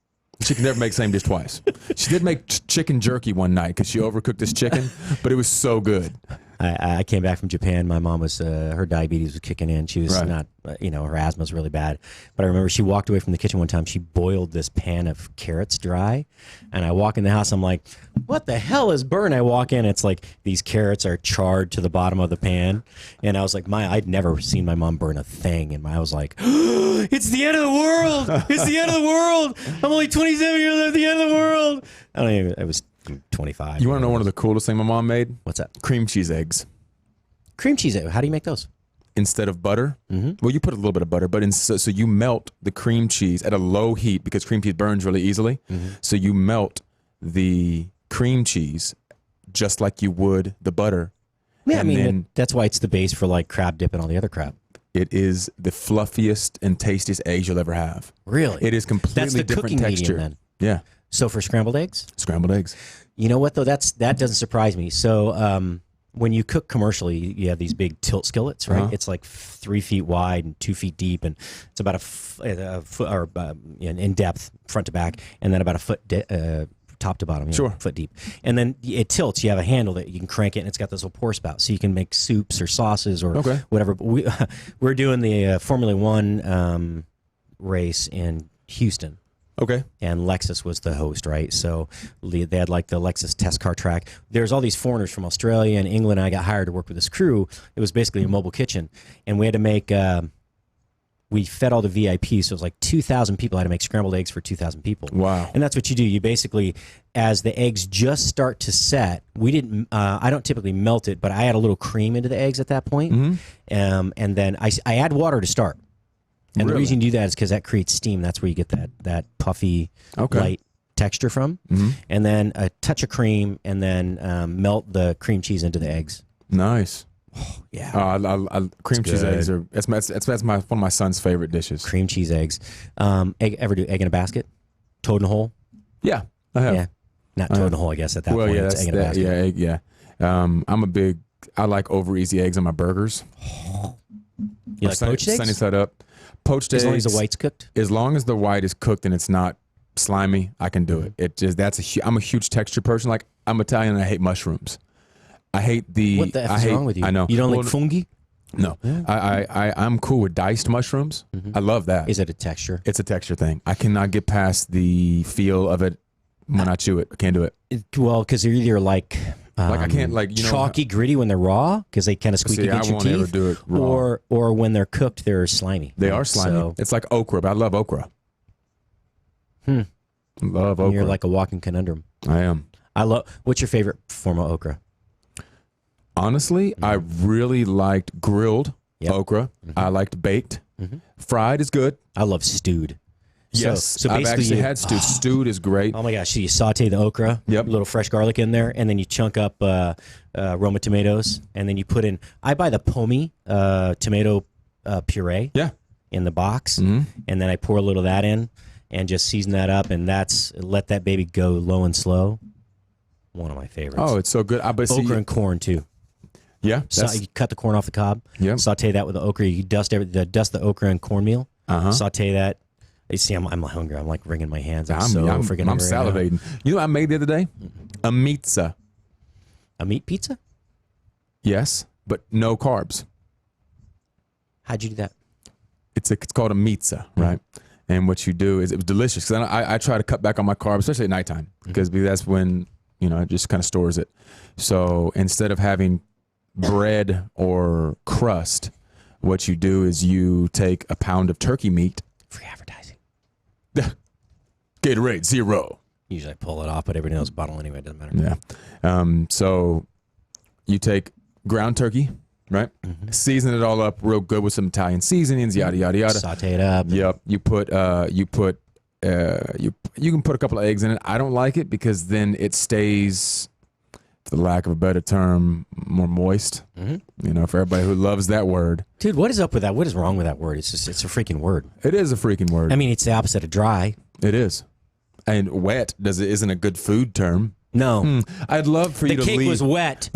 She can never make the same dish twice. She did make chicken jerky one night because she overcooked this chicken, but it was so good. I came back from Japan. My mom was her diabetes was kicking in. She was not, her asthma was really bad. But I remember she walked away from the kitchen one time. She boiled this pan of carrots dry, and I walk in the house. I'm like, "What the hell is burn?" I walk in. It's like these carrots are charred to the bottom of the pan, and I was like, I'd never seen my mom burn a thing, and I was like, "It's the end of the world! It's the end of the world! I'm only 27 years old. At the end of the world." I don't even. I was 25. You want to know one of the coolest things my mom made? What's that? Cream cheese eggs. Cream cheese eggs. How do you make those? Instead of butter, well, you put a little bit of butter, but so you melt the cream cheese at a low heat because cream cheese burns really easily. So you melt the cream cheese just like you would the butter. Yeah, I mean, that's why it's the base for like crab dip and all the other crab. It is the fluffiest and tastiest eggs you'll ever have. Really? It is completely that's the different cooking texture. Medium, then. Yeah. So for scrambled eggs? Scrambled eggs. You know what, though? That doesn't surprise me. So when you cook commercially, you have these big tilt skillets, right? It's like 3 feet wide and 2 feet deep, and it's about a foot or in depth, front to back, and then about a foot top to bottom, foot deep. And then it tilts. You have a handle that you can crank it, and it's got this little pour spout, so you can make soups or sauces or whatever. But we're doing the Formula One race in Houston. Okay. and Lexus was the host, right? So they had like the Lexus test car track. There's all these foreigners from Australia and England, and I got hired to work with this crew. It was basically a mobile kitchen, and we had to make. We fed all the VIPs, so it was like 2,000 people. I had to make scrambled eggs for 2,000 people. Wow. And that's what you do. You basically, as the eggs just start to set, we didn't. I don't typically melt it, but I add a little cream into the eggs at that point. And then I add water to start. And the reason you do that is because that creates steam. That's where you get that puffy, light texture from. And then a touch of cream, and then melt the cream cheese into the eggs. Nice. Yeah. Cream cheese eggs are that's one of my son's favorite dishes. Cream cheese eggs. Ever do egg in a basket? Toad in a hole? Yeah, I have. Yeah. Not toad in a hole, I guess, at that point. It's egg in a basket. Yeah, egg, yeah. I like over easy eggs on my burgers. You like poached eggs? Sunny side up. Poached eggs. As long as the white's cooked? As long as the white is cooked and it's not slimy, I can do it. I'm a huge texture person. Like, I'm Italian and I hate mushrooms. I hate the. What the F is wrong with you? I know. You don't like fungi? No. Yeah. I'm cool with diced mushrooms. I love that. Is it a texture? It's a texture thing. I cannot get past the feel of it when I chew it. I can't do it. Well, because they're either like I can't chalky, gritty when they're raw because they kind of squeak against your teeth, ever do it raw. or when they're cooked, they're slimy. They are slimy. So, it's like okra, but I love okra. Love okra. You're like a walking conundrum. I am. What's your favorite form of okra? Honestly, I really liked grilled okra. I liked baked. Fried is good. I love stewed. Yes, so I've basically actually had stewed. Stewed is great. Oh my gosh! So you saute the okra, a little fresh garlic in there, and then you chunk up Roma tomatoes, and then you put in. I buy the Pomi tomato puree. In the box, and then I pour a little of that in, and just season that up, and let that baby go low and slow. One of my favorites. Oh, it's so good. Okra and corn too. Yeah, so you cut the corn off the cob. Saute that with the okra. You dust the okra and cornmeal. Saute that. You see, I'm hungry. I'm like wringing my hands. I'm freaking hungry. I'm salivating. You know what I made the other day? A pizza. A meat pizza? Yes, but no carbs. How'd you do that? It's called a pizza, right? And what you do is, it was delicious because I try to cut back on my carbs, especially at nighttime, because that's when it just kind of stores it. So instead of having bread or crust, what you do is you take a pound of turkey meat. Free advertising. Gatorade Zero. Usually I pull it off, but everybody knows bottle anyway. It doesn't matter. Yeah. So you take ground turkey, right? Season it all up real good with some Italian seasonings, yada yada yada. Saute it up. Yep. You can put a couple of eggs in it. I don't like it because then it stays, for the lack of a better term, more moist. For everybody who loves that word. Dude, what is up with that? What is wrong with that word? It's a freaking word. It is a freaking word. I mean, it's the opposite of dry. It is. And wet isn't a good food term. No. I'd love for you to leave. The cake was wet.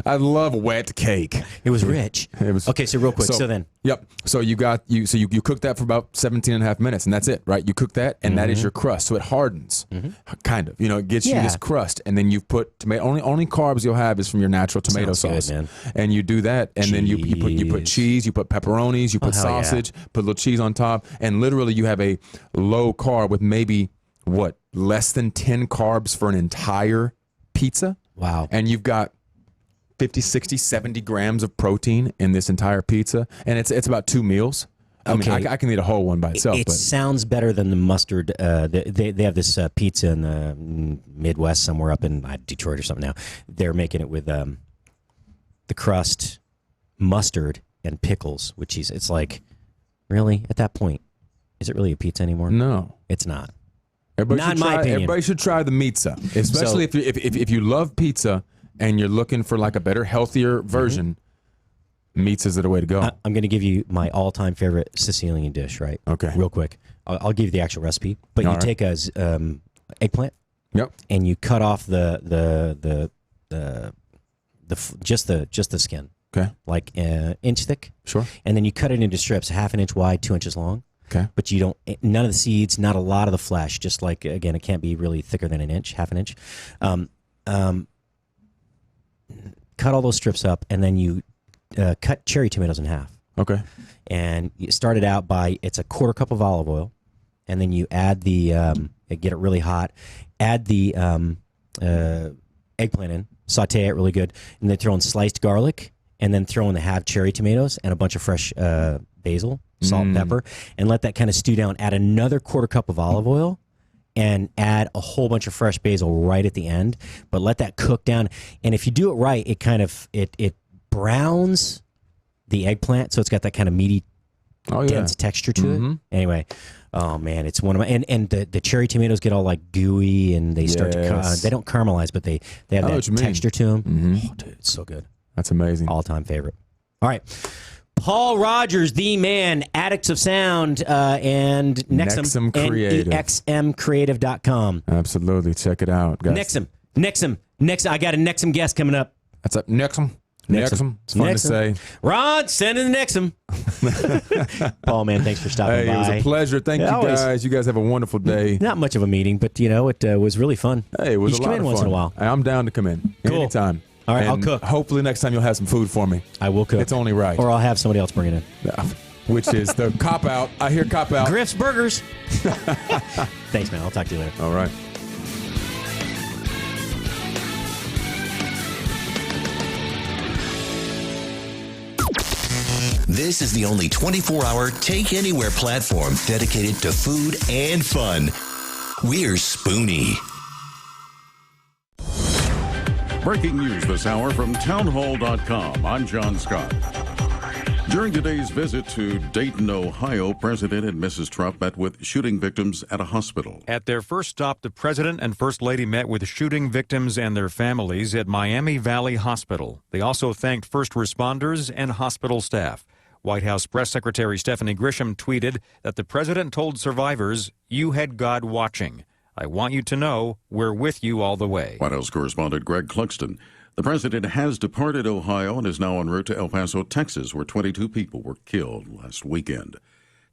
I love wet cake. It was rich. It was. Okay, so real quick. So then. Yep. So you cook that for about 17 and a half minutes, and that's it, right? You cook that, and that is your crust. So it hardens, kind of. It gets you this crust, and then you've put tomato. Only carbs you'll have is from your natural tomato sauce. Good, man. And you do that, and then you put cheese, you put pepperonis, you put sausage, put a little cheese on top, and literally you have a low carb with maybe less than 10 carbs for an entire pizza. Wow. And you've got 50, 60, 70 grams of protein in this entire pizza. And it's about 2 meals. I mean, I can eat a whole one by itself. It sounds better than the mustard. They have this pizza in the Midwest somewhere up in Detroit or something now. They're making it with the crust, mustard, and pickles, it's like, really? At that point, is it really a pizza anymore? No. It's not. Everybody should try the pizza, especially if you love pizza and you're looking for like a better, healthier version. Pizza's are the way to go. I'm going to give you my all-time favorite Sicilian dish, right? Okay. Real quick, I'll give you the actual recipe. But you take a eggplant. Yep. And you cut off just the skin. Okay. Like inch thick. Sure. And then you cut it into strips, 1/2 inch wide, 2 inches long. Okay. But you don't, none of the seeds, not a lot of the flesh, just like, again, it can't be really thicker than an inch, 1/2 inch. Cut all those strips up, and then you cut cherry tomatoes in half. Okay. And you start it out by, it's a 1/4 cup of olive oil, and then you add the get it really hot. Add the eggplant in, saute it really good, and then throw in sliced garlic, and then throw in the half cherry tomatoes and a bunch of fresh basil, salt, and pepper, and let that kind of stew down. Add another 1/4 cup of olive oil, and add a whole bunch of fresh basil right at the end. But let that cook down. And if you do it right, it kind of it browns the eggplant, so it's got that kind of meaty, dense texture to it. Anyway, oh man, it's one of my and the cherry tomatoes get all like gooey, and they start to they don't caramelize, but they have that texture to them. Oh, dude, it's so good. That's amazing. All-time favorite. All right. Paul Rogers, the man, Addicts of Sound, and Nexum Creative. NEXMcreative.com. Absolutely. Check it out, guys. Nexum. I got a Nexum guest coming up. That's up. Nexum. It's fun to say. Ron, send in the Nexum. Paul, man, thanks for stopping by. It was a pleasure. Thank you, guys. You guys have a wonderful day. Not much of a meeting, but, it was really fun. Hey, it was you a lot should come in of once fun. in a while. I'm down to come in. Cool. Anytime. All right, and I'll cook. Hopefully next time you'll have some food for me. I will cook. It's only right. Or I'll have somebody else bring it in. Which is the cop-out. I hear cop-out. Griff's Burgers. Thanks, man. I'll talk to you later. All right. This is the only 24-hour take-anywhere platform dedicated to food and fun. We're Spoony. Breaking news this hour from townhall.com. I'm John Scott. During today's visit to Dayton, Ohio, President and Mrs. Trump met with shooting victims at a hospital. At their first stop, the President and First Lady met with shooting victims and their families at Miami Valley Hospital. They also thanked first responders and hospital staff. White House Press Secretary Stephanie Grisham tweeted that the President told survivors, "You had God watching. I want you to know we're with you all the way." White House correspondent Greg Cluxton. The president has departed Ohio and is now en route to El Paso, Texas, where 22 people were killed last weekend.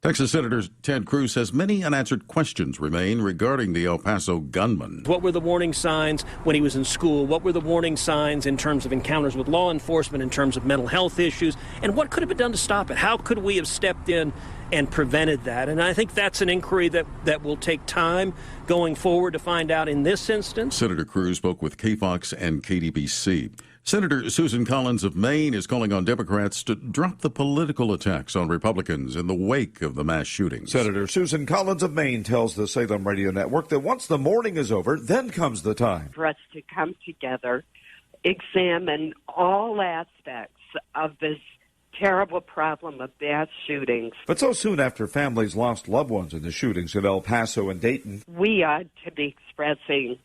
Texas Senator Ted Cruz says many unanswered questions remain regarding the El Paso gunman. What were the warning signs when he was in school? What were the warning signs in terms of encounters with law enforcement, in terms of mental health issues? And what could have been done to stop it? How could we have stepped in and prevented that? And I think that's an inquiry that will take time going forward to find out in this instance. Senator Cruz spoke with KFOX and KDBC. Senator Susan Collins of Maine is calling on Democrats to drop the political attacks on Republicans in the wake of the mass shootings. Senator Susan Collins of Maine tells the Salem Radio Network that once the mourning is over, then comes the time for us to come together, examine all aspects of this terrible problem of mass shootings. But so soon after families lost loved ones in the shootings at El Paso and Dayton, we ought to be expressing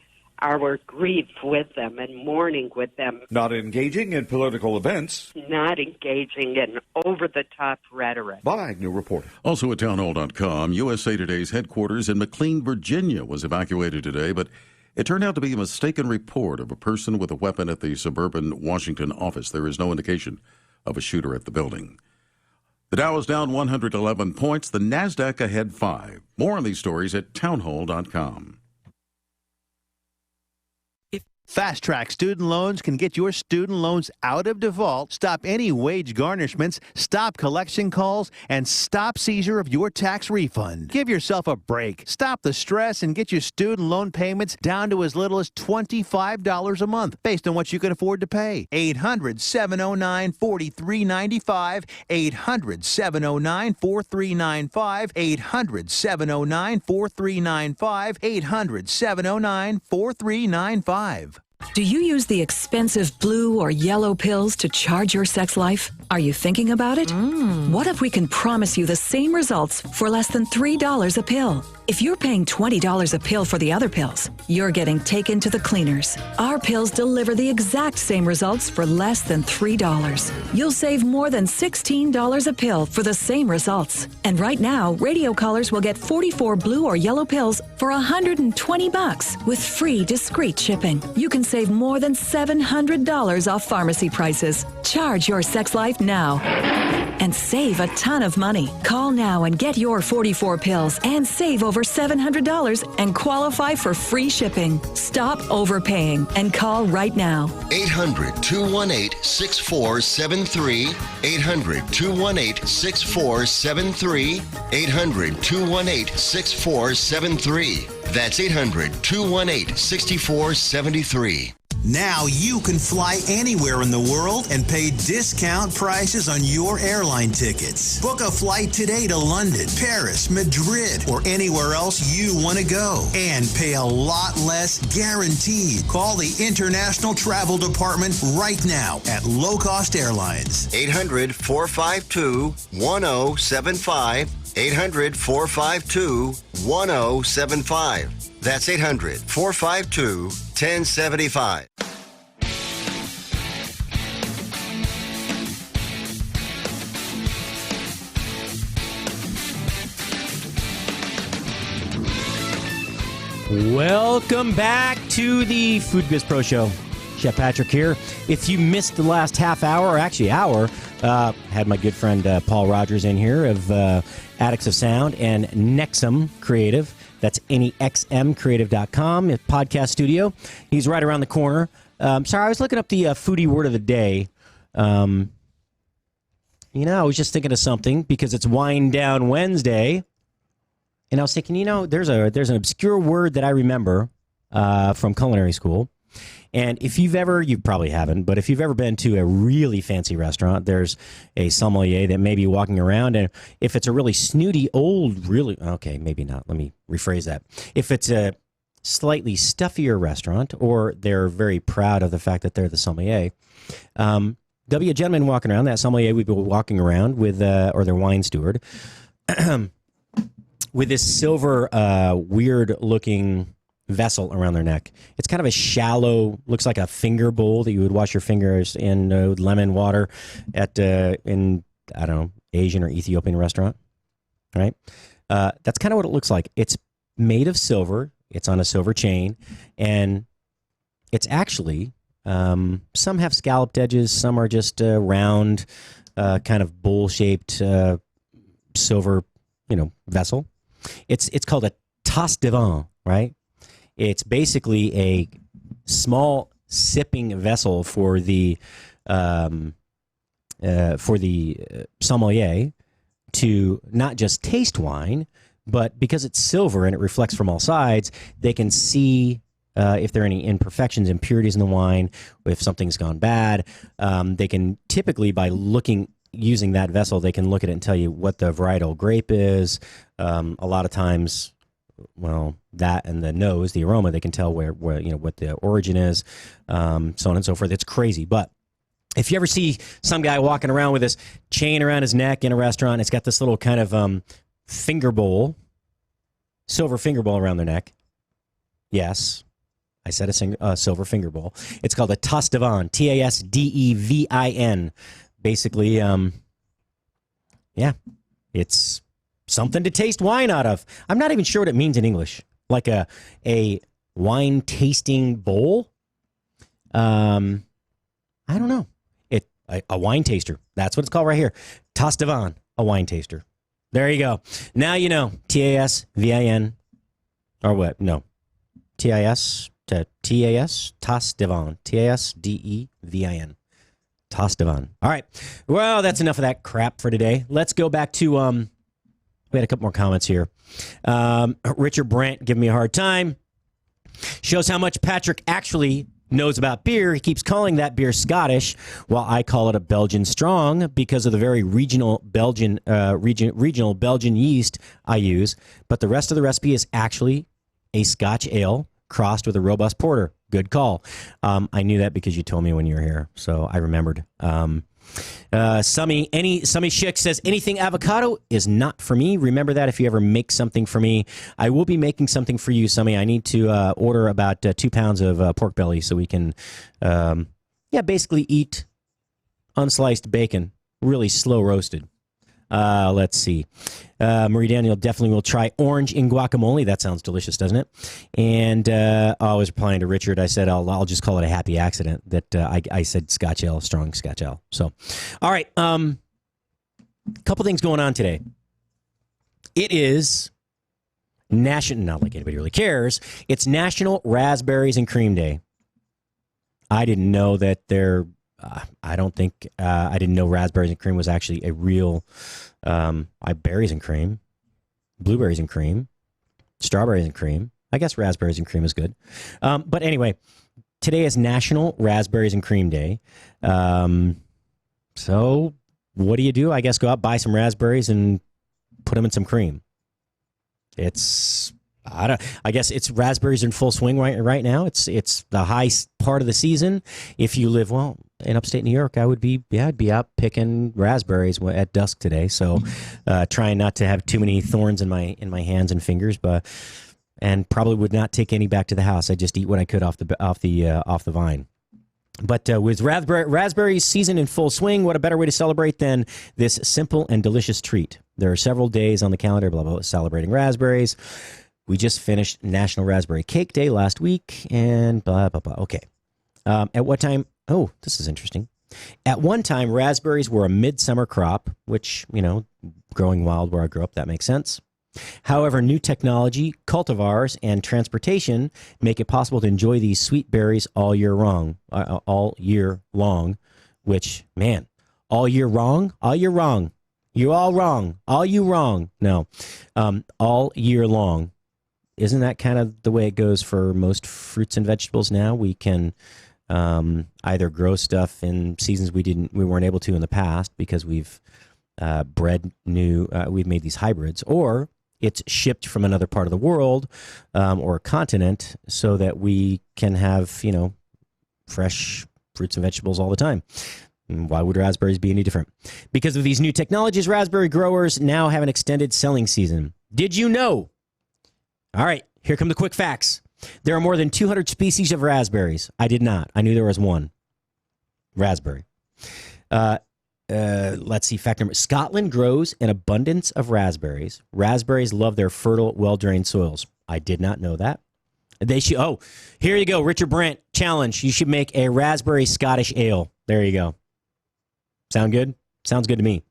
our grief with them and mourning with them. Not engaging in political events. Not engaging in over-the-top rhetoric. Bob Agnew reporting. Also at townhall.com, USA Today's headquarters in McLean, Virginia was evacuated today, but it turned out to be a mistaken report of a person with a weapon at the suburban Washington office. There is no indication of a shooter at the building. The Dow is down 111 points. The NASDAQ ahead 5. More on these stories at townhall.com. Fast Track Student Loans can get your student loans out of default, stop any wage garnishments, stop collection calls, and stop seizure of your tax refund. Give yourself a break. Stop the stress and get your student loan payments down to as little as $25 a month based on what you can afford to pay. 800-709-4395, 800-709-4395, 800-709-4395, 800-709-4395. Do you use the expensive blue or yellow pills to charge your sex life? Are you thinking about it? What if we can promise you the same results for less than $3 a pill? If you're paying $20 a pill for the other pills, you're getting taken to the cleaners. Our pills deliver the exact same results for less than $3. You'll save more than $16 a pill for the same results. And right now, radio callers will get 44 blue or yellow pills for $120 with free discreet shipping. You can save more than $700 off pharmacy prices. Charge your sex life now. and save a ton of money. Call now and get your 44 pills and save over $700 and qualify for free shipping. Stop overpaying and call right now. 800-218-6473. 800-218-6473. 800-218-6473. That's 800-218-6473. Now you can fly anywhere in the world and pay discount prices on your airline tickets. Book a flight today to London, Paris, Madrid, or anywhere else you want to go and pay a lot less guaranteed. Call the International Travel Department right now at Low Cost Airlines. 800-452-1075. 800-452-1075. That's 800-452-1075. Welcome back to the Food Biz Pro Show. Chef Patrick here. If you missed the last half hour, or actually hour, had my good friend Paul Rogers in here of Addicts of Sound and Nexum Creative. That's NEXMcreative.com, podcast studio. He's right around the corner. Sorry, I was looking up the foodie word of the day. I was just thinking of something because it's Wind Down Wednesday. And I was thinking, there's an obscure word that I remember from culinary school. And if you probably haven't, but if you've ever been to a really fancy restaurant, there's a sommelier that may be walking around. And if it's a really snooty, maybe not. Let me rephrase that. If it's a slightly stuffier restaurant, or they're very proud of the fact that they're the sommelier, there'll be a gentleman walking around. That sommelier would be walking around with, or their wine steward, with this silver, weird-looking vessel around their neck. It's kind of a shallow, looks like a finger bowl that you would wash your fingers in with lemon water at in, I don't know, Asian or Ethiopian restaurant. Right? That's kind of what it looks like. It's made of silver. It's on a silver chain, and it's actually some have scalloped edges, some are just round, kind of bowl-shaped silver, vessel. It's called a tasse de vin, right? It's basically a small sipping vessel for the sommelier to not just taste wine, but because it's silver and it reflects from all sides, they can see if there are any imperfections, impurities in the wine, if something's gone bad. They can typically, by using that vessel, they can look at it and tell you what the varietal grape is. A lot of times, that and the nose, the aroma, they can tell where what the origin is, so on and so forth. It's crazy. But if you ever see some guy walking around with this chain around his neck in a restaurant, it's got this little kind of finger bowl, silver finger bowl around their neck. Yes, I said a silver finger bowl. It's called a tasse de vin, TASDEVIN. Basically, it's something to taste wine out of. I'm not even sure what it means in English. Like a wine tasting bowl. I don't know. A wine taster. That's what it's called right here. Tasse de vin, a wine taster. There you go. Now you know. TASVIN. Or what? No. TAS. Tasse de vin. TASDEVIN. Tasse de vin. All right. Well, that's enough of that crap for today. Let's go back to, we had a couple more comments here. Richard Brandt giving me a hard time. Shows how much Patrick actually knows about beer. He keeps calling that beer Scottish, while I call it a Belgian strong because of the very regional Belgian yeast I use. But the rest of the recipe is actually a Scotch ale crossed with a robust porter. Good call. I knew that because you told me when you were here, so I remembered. Summy Schick says anything avocado is not for me. Remember that if you ever make something for me. I will be making something for you, Summy. I need to order about 2 pounds of pork belly so we can, basically eat unsliced bacon, really slow roasted. Let's see. Marie Daniel definitely will try orange in guacamole. That sounds delicious, doesn't it? And I was replying to Richard. I said I'll just call it a happy accident that I said Scotch ale, strong Scotch ale. So, all right. A couple things going on today. It is not like anybody really cares. It's National Raspberries and Cream Day. I didn't know that I didn't know raspberries and cream was actually a real, berries and cream, blueberries and cream, strawberries and cream. I guess raspberries and cream is good. But anyway, today is National Raspberries and Cream Day. So what do? I guess go out, buy some raspberries and put them in some cream. I guess it's raspberries in full swing right now. It's the high part of the season. If you live, in upstate New York, I'd be out picking raspberries at dusk today. So, trying not to have too many thorns in my hands and fingers, and probably would not take any back to the house. I just eat what I could off the vine. But with raspberry season in full swing, what a better way to celebrate than this simple and delicious treat. There are several days on the calendar, blah, blah, blah, celebrating raspberries. We just finished National Raspberry Cake Day last week, and blah, blah, blah. Okay. At what time? Oh, this is interesting. At one time, raspberries were a midsummer crop, which, growing wild where I grew up, that makes sense. However, new technology, cultivars, and transportation make it possible to enjoy these sweet berries all year long, which, man, all year wrong? All year wrong. You all wrong. All you wrong. No, all year long. Isn't that kind of the way it goes for most fruits and vegetables now? We can either grow stuff in seasons we weren't able to in the past because we've we've made these hybrids, or it's shipped from another part of the world or a continent so that we can have, fresh fruits and vegetables all the time. And why would raspberries be any different? Because of these new technologies, raspberry growers now have an extended selling season. Did you know? All right, here come the quick facts. There are more than 200 species of raspberries. I did not. I knew there was one. Raspberry. Let's see, fact number. Scotland grows an abundance of raspberries. Raspberries love their fertile, well-drained soils. I did not know that. Here you go. Richard Brandt, challenge. You should make a raspberry Scottish ale. There you go. Sound good? Sounds good to me.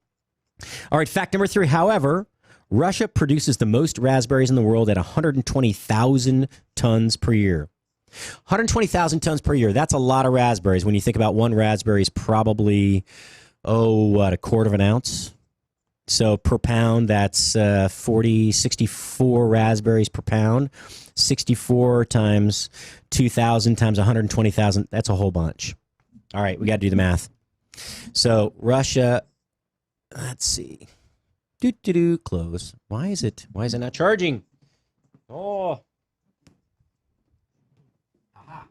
All right, fact number 3. However, Russia produces the most raspberries in the world at 120,000 tons per year. 120,000 tons per year. That's a lot of raspberries. When you think about one raspberry is probably, a quarter of an ounce. So per pound, that's 64 raspberries per pound. 64 times 2,000 times 120,000. That's a whole bunch. All right, we got to do the math. So Russia, let's see. Close. Why is it not charging? Oh. Aha.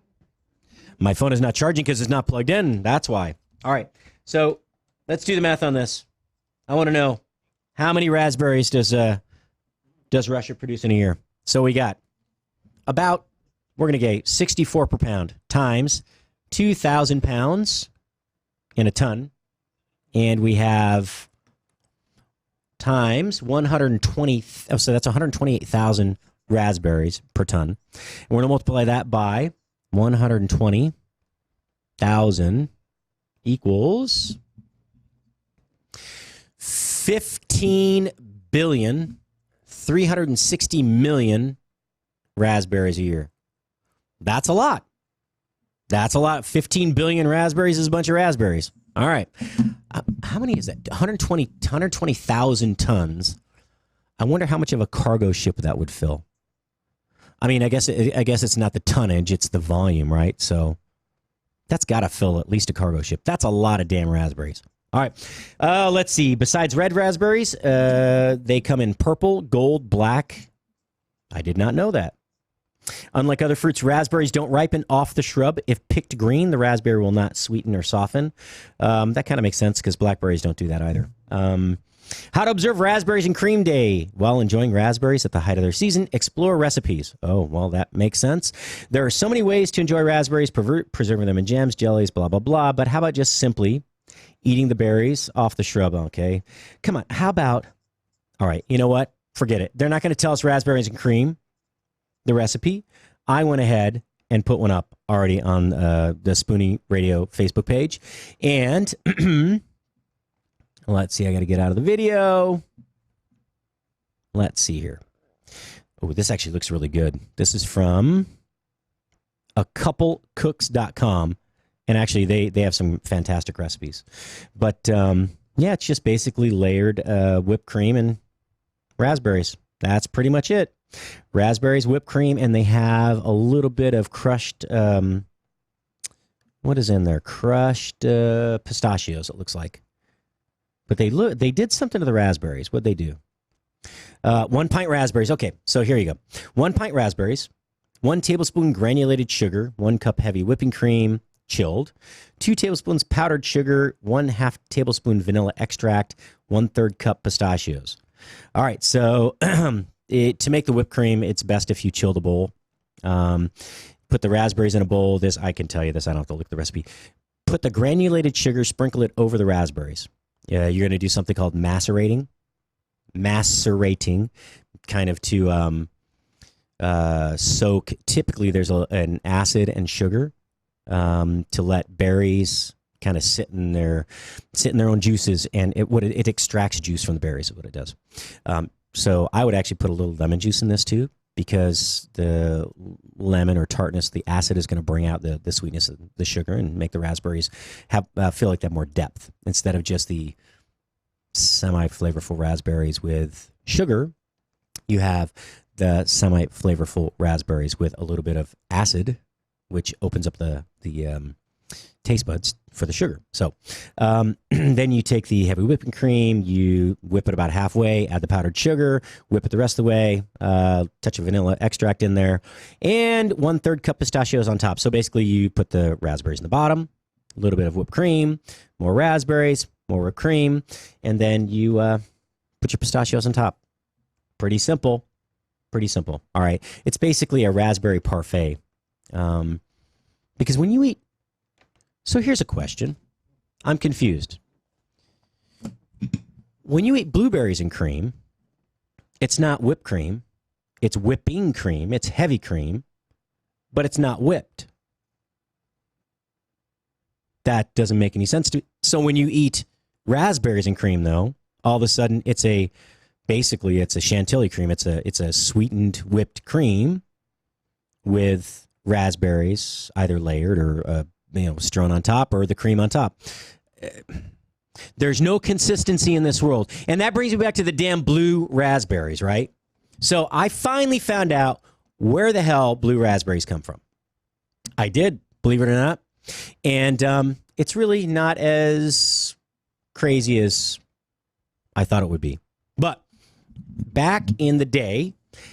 My phone is not charging because it's not plugged in. That's why. All right. So let's do the math on this. I want to know, how many raspberries does Russia produce in a year? So we got we're going to get 64 per pound times 2,000 pounds in a ton. And we have times 120. So that's 128,000 raspberries per ton. And we're going to multiply that by 120,000 equals 15,360,000,000 raspberries a year. That's a lot. 15 billion raspberries is a bunch of raspberries. All right. How many is that? 120,000 tons. I wonder how much of a cargo ship that would fill. I mean, I guess it's not the tonnage, it's the volume, right? So that's got to fill at least a cargo ship. That's a lot of damn raspberries. All right. Let's see. Besides red raspberries, they come in purple, gold, black. I did not know that. Unlike other fruits, raspberries don't ripen off the shrub. If picked green, the raspberry will not sweeten or soften. That kind of makes sense because blackberries don't do that either. How to observe Raspberries and Cream Day while enjoying raspberries at the height of their season. Explore recipes. Oh, well, that makes sense. There are so many ways to enjoy raspberries, preserving them in jams, jellies, blah, blah, blah. But how about just simply eating the berries off the shrub, okay? Come on, how about, all right, you know what? Forget it. They're not going to tell us raspberries and cream, the recipe. I went ahead and put one up already on the Spoony Radio Facebook page. And Let's see. I got to get out of the video. Let's see here. Oh, this actually looks really good. This is from acouplcooks.com. And actually, they have some fantastic recipes. But, yeah, it's just basically layered whipped cream and raspberries. That's pretty much it. Raspberries, whipped cream, and they have a little bit of crushed, what is in there? Crushed pistachios, it looks like. But they did something to the raspberries. What'd they do? 1 pint raspberries. Okay, so here you go. 1 pint raspberries, 1 tablespoon granulated sugar, 1 cup heavy whipping cream, chilled, 2 tablespoons powdered sugar, 1/2 tablespoon vanilla extract, 1/3 cup pistachios. All right, so to make the whipped cream, it's best if you chill the bowl. Put the raspberries in a bowl. This, I can tell you this. I don't have to look at the recipe. Put the granulated sugar, sprinkle it over the raspberries. You're going to do something called macerating, kind of to soak. Typically, there's an acid and sugar to let berries kind of sit in their own juices, and it extracts juice from the berries is what it does. So I would actually put a little lemon juice in this too, because the lemon or tartness, the acid is going to bring out the sweetness of the sugar and make the raspberries feel like they have more depth instead of just the semi-flavorful raspberries with sugar. You have the semi-flavorful raspberries with a little bit of acid, which opens up the taste buds for the sugar. So then you take the heavy whipping cream, you whip it about halfway, add the powdered sugar, whip it the rest of the way, touch of vanilla extract in there, and 1/3 cup pistachios on top. So basically you put the raspberries in the bottom, a little bit of whipped cream, more raspberries, more whipped cream, and then you put your pistachios on top. Pretty simple. Pretty simple. All right. It's basically a raspberry parfait. Because when you eat... So here's a question. I'm confused. When you eat blueberries and cream, it's not whipped cream. It's whipping cream. It's heavy cream, but it's not whipped. That doesn't make any sense to me. So when you eat raspberries and cream, though, all of a sudden it's basically a chantilly cream. It's a sweetened whipped cream with raspberries, either layered or strewn on top, or the cream on top. There's no consistency in this world. And that brings me back to the damn blue raspberries, right? So I finally found out where the hell blue raspberries come from. I did, believe it or not. And it's really not as crazy as I thought it would be. But back in the day,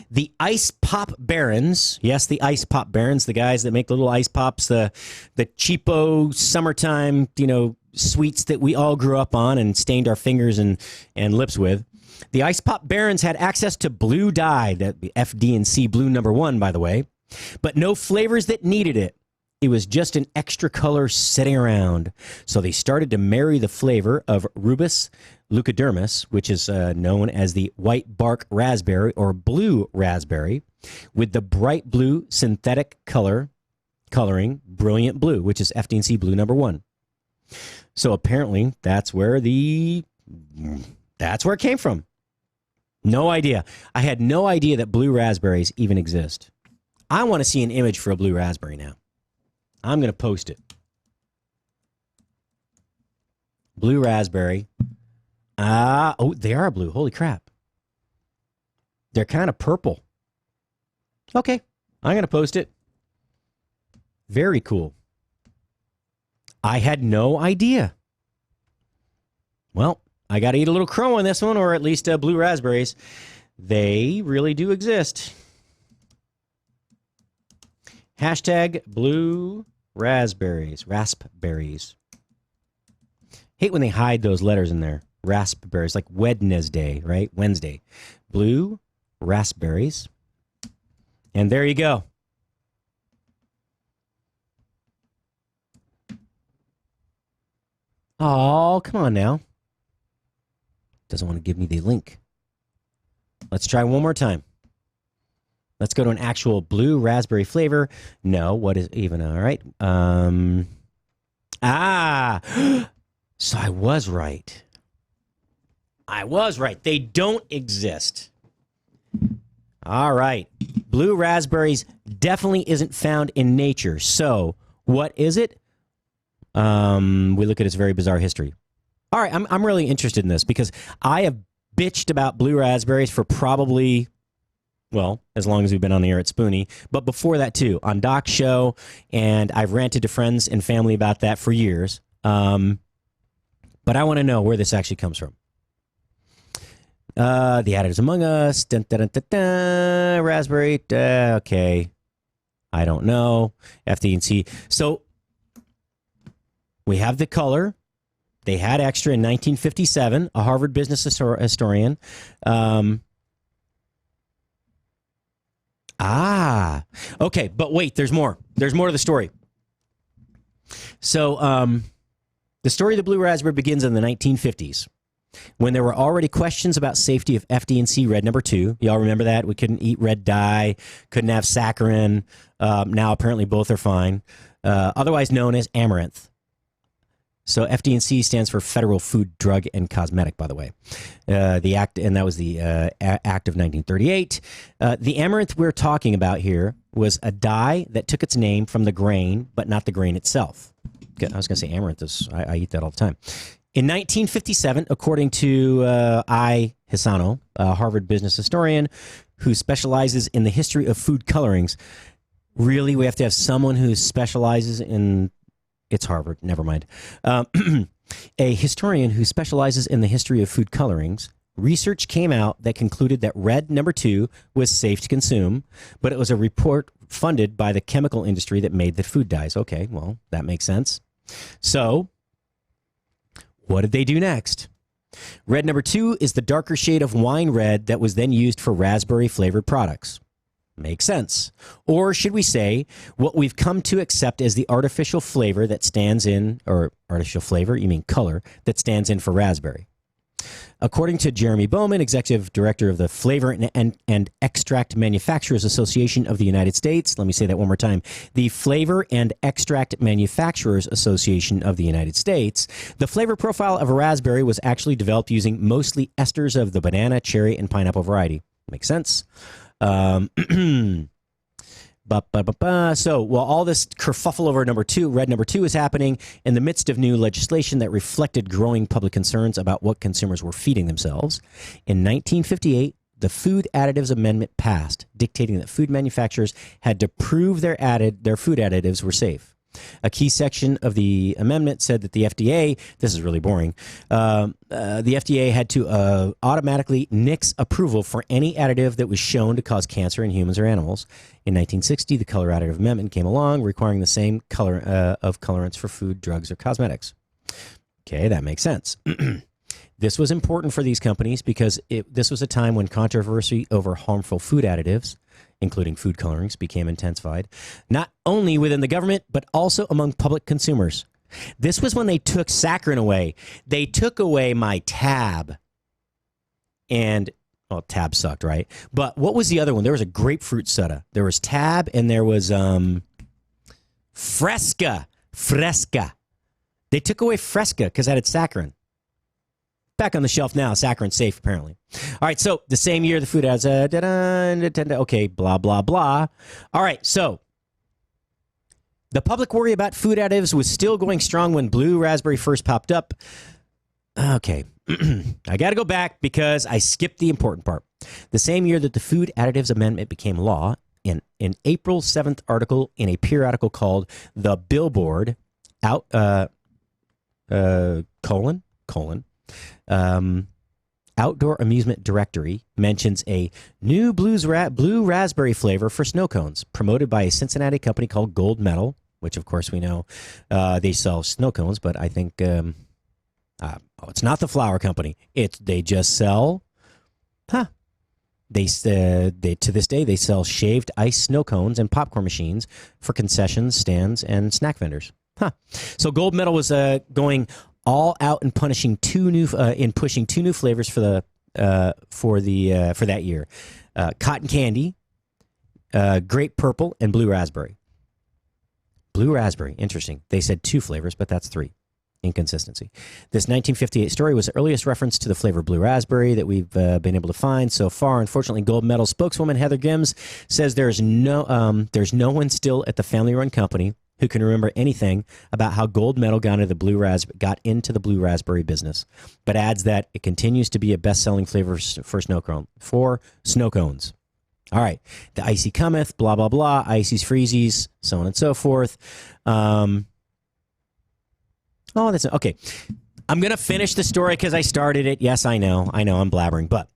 the ice pop barons, yes, the ice pop barons, the guys that make the little ice pops, the cheapo summertime, sweets that we all grew up on and stained our fingers and lips with. The ice pop barons had access to blue dye, that FD&C blue #1, by the way, but no flavors that needed it. It was just an extra color sitting around. So they started to marry the flavor of Rubus leucodermis, which is known as the white bark raspberry or blue raspberry, with the bright blue synthetic coloring brilliant blue, which is FD&C blue #1. So apparently that's where it came from. No idea. I had no idea that blue raspberries even exist. I want to see an image for a blue raspberry now. I'm going to post it. Blue raspberry. Oh, they are blue. Holy crap. They're kind of purple. Okay, I'm going to post it. Very cool. I had no idea. Well, I got to eat a little crow on this one, or at least blue raspberries. They really do exist. Hashtag blue raspberries. Raspberries. Hate when they hide those letters in there. Raspberries, like Wednesday, right? Wednesday. Blue raspberries. And there you go. Oh, come on now. Doesn't want to give me the link. Let's try one more time. Let's go to an actual blue raspberry flavor. No, what is even? All right. So I was right. I was right. They don't exist. All right. Blue raspberries definitely isn't found in nature. So what is it? We look at its very bizarre history. All right. I'm really interested in this because I have bitched about blue raspberries for probably, well, as long as we've been on the air at Spoony. But before that, too, on Doc's show. And I've ranted to friends and family about that for years. But I want to know where this actually comes from. The additives among us. Dun, dun, dun, dun, dun, raspberry. Okay. I don't know. FD&C. So we have the color. They had extra in 1957. A Harvard business historian. Okay. But wait, there's more. There's more to the story. So the story of the blue raspberry begins in the 1950s. When there were already questions about safety of FD&C red number 2. Y'all remember that? We couldn't eat red dye, couldn't have saccharin. Now apparently both are fine. Otherwise known as amaranth. So FD&C stands for Federal Food, Drug, and Cosmetic, by the way. The act, and that was the Act of 1938. The amaranth we're talking about here was a dye that took its name from the grain, but not the grain itself. I was going to say amaranth. I eat that all the time. In 1957, according to Hisano, a Harvard business historian who specializes in the history of food colorings. Really, we have to have someone who specializes in... It's Harvard, never mind. A historian who specializes in the history of food colorings. Research came out that concluded that red number 2 was safe to consume, but it was a report funded by the chemical industry that made the food dyes. Okay, well, that makes sense. So... what did they do next? Red number 2 is the darker shade of wine red that was then used for raspberry-flavored products. Makes sense. Or should we say, what we've come to accept as the artificial flavor that stands in, or artificial flavor, you mean color, that stands in for raspberry. According to Jeremy Bowman, executive director of the Flavor and Extract Manufacturers Association of the United States, let me say that one more time, the Flavor and Extract Manufacturers Association of the United States, the flavor profile of a raspberry was actually developed using mostly esters of the banana, cherry, and pineapple variety. Makes sense. So while all this kerfuffle over red number 2 is happening in the midst of new legislation that reflected growing public concerns about what consumers were feeding themselves, in 1958, the Food Additives Amendment passed, dictating that food manufacturers had to prove their food additives were safe. A key section of the amendment said that the FDA, this is really boring, the FDA had to automatically nix approval for any additive that was shown to cause cancer in humans or animals. In 1960, the Color Additive Amendment came along, requiring the same color of colorants for food, drugs, or cosmetics. Okay, that makes sense. This was important for these companies because this was a time when controversy over harmful food additives, including food colorings, became intensified, not only within the government, but also among public consumers. This was when they took saccharin away. They took away my Tab. And, well, Tab sucked, right? But what was the other one? There was a grapefruit soda. There was Tab and there was Fresca. They took away Fresca because that had saccharin. Back on the shelf now. Saccharin's safe, apparently. All right, so the same year, the food ads, okay, blah, blah, blah. All right, so the public worry about food additives was still going strong when blue raspberry first popped up. Okay, I got to go back because I skipped the important part. The same year that the Food Additives Amendment became law, in an April 7th article in a periodical called The Billboard, Outdoor Amusement Directory mentions a new blue raspberry flavor for snow cones promoted by a Cincinnati company called Gold Medal, which of course we know they sell snow cones, but I think it's not the flour company. They just sell, to this day they sell shaved ice snow cones and popcorn machines for concessions, stands, and snack vendors. So Gold Medal was going all out and pushing two new flavors for that year: cotton candy, grape purple, and blue raspberry. Blue raspberry, interesting. They said 2 flavors, but that's 3. inconsistency. This 1958 story was the earliest reference to the flavor blue raspberry that we've been able to find so far. Unfortunately, gold medal spokeswoman Heather Gims says there's no one still at the family-run company who can remember anything about how gold medal got into the blue raspberry business, but adds that it continues to be a best-selling flavor for snow cones. All right, the icy cometh, blah blah blah, ices, freezies, so on and so forth. That's okay. I'm gonna finish the story because I started it. Yes, I know, I'm blabbering, but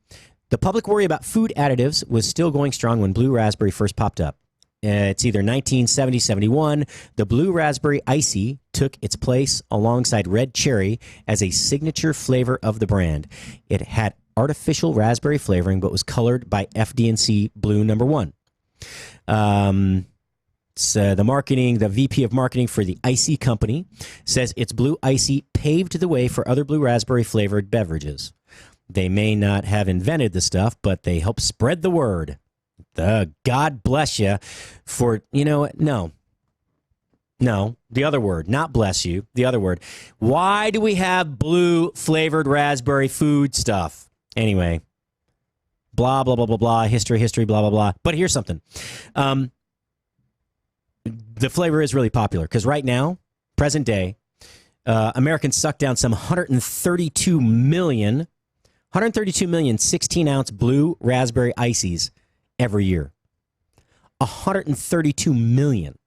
the public worry about food additives was still going strong when blue raspberry first popped up. It's either 1970, 71. The blue raspberry icy took its place alongside red cherry as a signature flavor of the brand. It had artificial raspberry flavoring, but was colored by FD&C Blue No. 1. So the VP of marketing for the Icy company says its blue icy paved the way for other blue raspberry flavored beverages. They may not have invented the stuff, but they help spread the word. God bless you for, no, the other word, not bless you, the other word. Why do we have blue flavored raspberry food stuff? Anyway, blah, blah, blah, blah, blah, history, blah, blah, blah. But here's something. The flavor is really popular because right now, present day, Americans suck down some 132 million 16-ounce blue raspberry ices every year. 132 million.